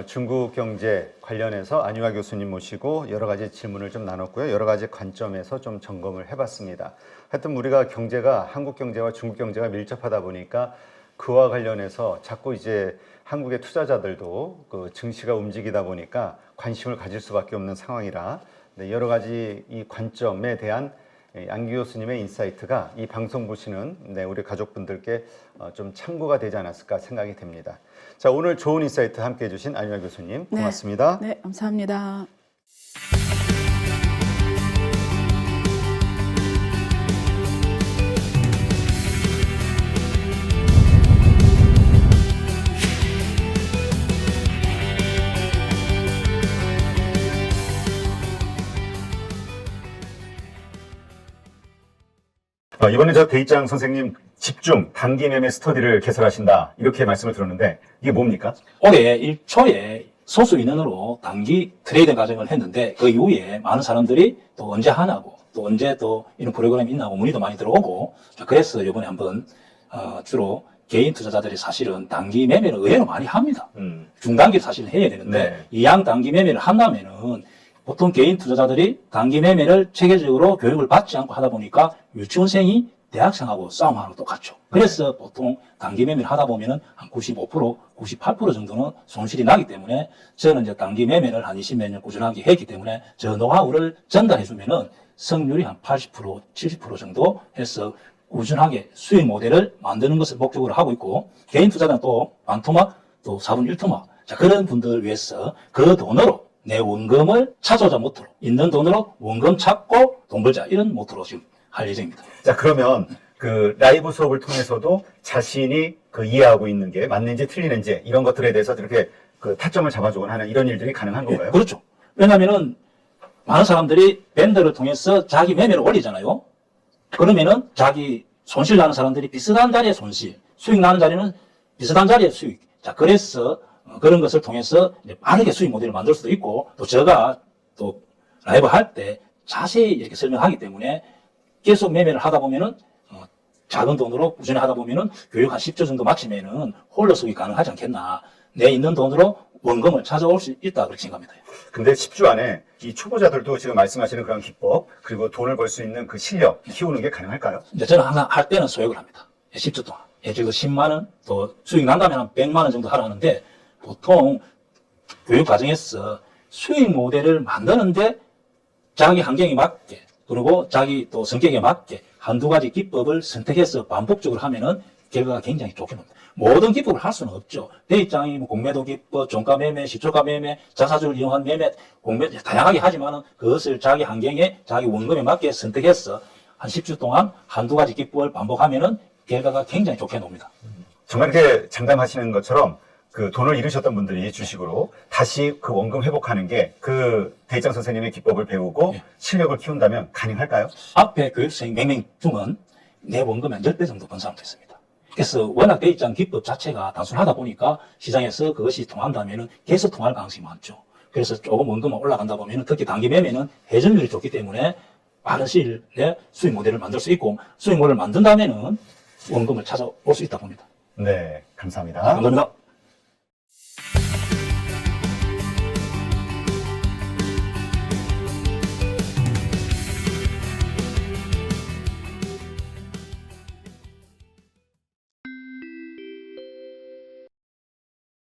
중국 경제 관련해서 안유아 교수님 모시고 여러 가지 질문을 좀 나눴고요. 여러 가지 관점에서 좀 점검을 해봤습니다. 하여튼 우리가 경제가 한국 경제와 중국 경제가 밀접하다 보니까 그와 관련해서 자꾸 이제 한국의 투자자들도 그 증시가 움직이다 보니까 관심을 가질 수밖에 없는 상황이라 네, 여러 가지 이 관점에 대한 안기 교수님의 인사이트가 이 방송 보시는 네, 우리 가족분들께 좀 참고가 되지 않았을까 생각이 됩니다. 자, 오늘 좋은 인사이트 함께 해주신 안유아 교수님 고맙습니다. 네, 감사합니다. 이번에 저 대입장 선생님 집중 단기 매매 스터디를 개설하신다 이렇게 말씀을 들었는데 이게 뭡니까? 올해 1초에 소수 인원으로 단기 트레이딩 과정을 했는데 그 이후에 많은 사람들이 또 언제 하냐고 또 언제 또 이런 프로그램이 있나고 문의도 많이 들어오고 그래서 이번에 한번 주로 개인 투자자들이 사실은 단기 매매를 의외로 많이 합니다. 중단기를 사실 해야 되는데 네. 이양 단기 매매를 한다면은 보통 개인 투자자들이 단기 매매를 체계적으로 교육을 받지 않고 하다 보니까 유치원생이 대학생하고 싸움하는 거 똑같죠. 그래서 보통 단기 매매를 하다 보면은 한 95%, 98% 정도는 손실이 나기 때문에 저는 이제 단기 매매를 한 20몇 년 꾸준하게 했기 때문에 저 노하우를 전달해 주면은 성률이 한 80%, 70% 정도 해서 꾸준하게 수익 모델을 만드는 것을 목적으로 하고 있고 개인 투자자는 또 반토막, 또 4분 1토막 자, 그런 분들을 위해서 그 돈으로 내 원금을 찾아오자 모토로 있는 돈으로 원금 찾고 돈 벌자 이런 모토로 지금 할 예정입니다. 자, 그러면 그 라이브 수업을 통해서도 자신이 그 이해하고 있는 게 맞는지 틀리는지 이런 것들에 대해서 이렇게 그 타점을 잡아주거나 하는 이런 일들이 가능한 건가요? 예, 그렇죠. 왜냐하면은 많은 사람들이 밴더를 통해서 자기 매매를 올리잖아요. 그러면은 자기 손실 나는 사람들이 비슷한 자리의 손실, 수익 나는 자리는 비슷한 자리의 수익. 자, 그래서 그런 것을 통해서 빠르게 수익 모델을 만들 수도 있고 또 제가 또 라이브 할 때 자세히 이렇게 설명하기 때문에 계속 매매를 하다 보면은 작은 돈으로 꾸준히 하다 보면은 교육 한 10조 정도 마치면은 홀로 수익이 가능하지 않겠나. 내 있는 돈으로 원금을 찾아올 수 있다 그렇게 생각합니다. 근데 10주 안에 이 초보자들도 지금 말씀하시는 그런 기법 그리고 돈을 벌 수 있는 그 실력 키우는 게 가능할까요? 이제 저는 항상 할 때는 소액을 합니다. 10주 동안. 예를 들어 10만 원, 또 수익 난다면 한 100만 원 정도 하라는데 보통 교육 과정에서 수익 모델을 만드는데 자기 환경에 맞게 그리고 자기 또 성격에 맞게 한두 가지 기법을 선택해서 반복적으로 하면은 결과가 굉장히 좋게 나옵니다. 모든 기법을 할 수는 없죠. 대입장이 공매도 기법, 종가 매매, 시초가 매매, 자사주를 이용한 매매, 공매 다양하게 하지만은 그것을 자기 환경에 자기 원금에 맞게 선택해서 한 10주 동안 한두 가지 기법을 반복하면은 결과가 굉장히 좋게 나옵니다. 정말 이렇게 장담하시는 것처럼 그 돈을 잃으셨던 분들이 주식으로 다시 그 원금 회복하는 게 그 대입장 선생님의 기법을 배우고 실력을 키운다면 가능할까요? 앞에 교육생 몇 명 중은 내 원금 한 10배 정도 번 사람도 있습니다. 그래서 워낙 대입장 기법 자체가 단순하다 보니까 시장에서 그것이 통한다면 계속 통할 가능성이 많죠. 그래서 조금 원금만 올라간다 보면 특히 단기 매매는 회전율이 좋기 때문에 빠른 시일 내에 수익 모델을 만들 수 있고 수익 모델을 만든다면 원금을 찾아올 수 있다 봅니다. 네, 감사합니다. 감사합니다.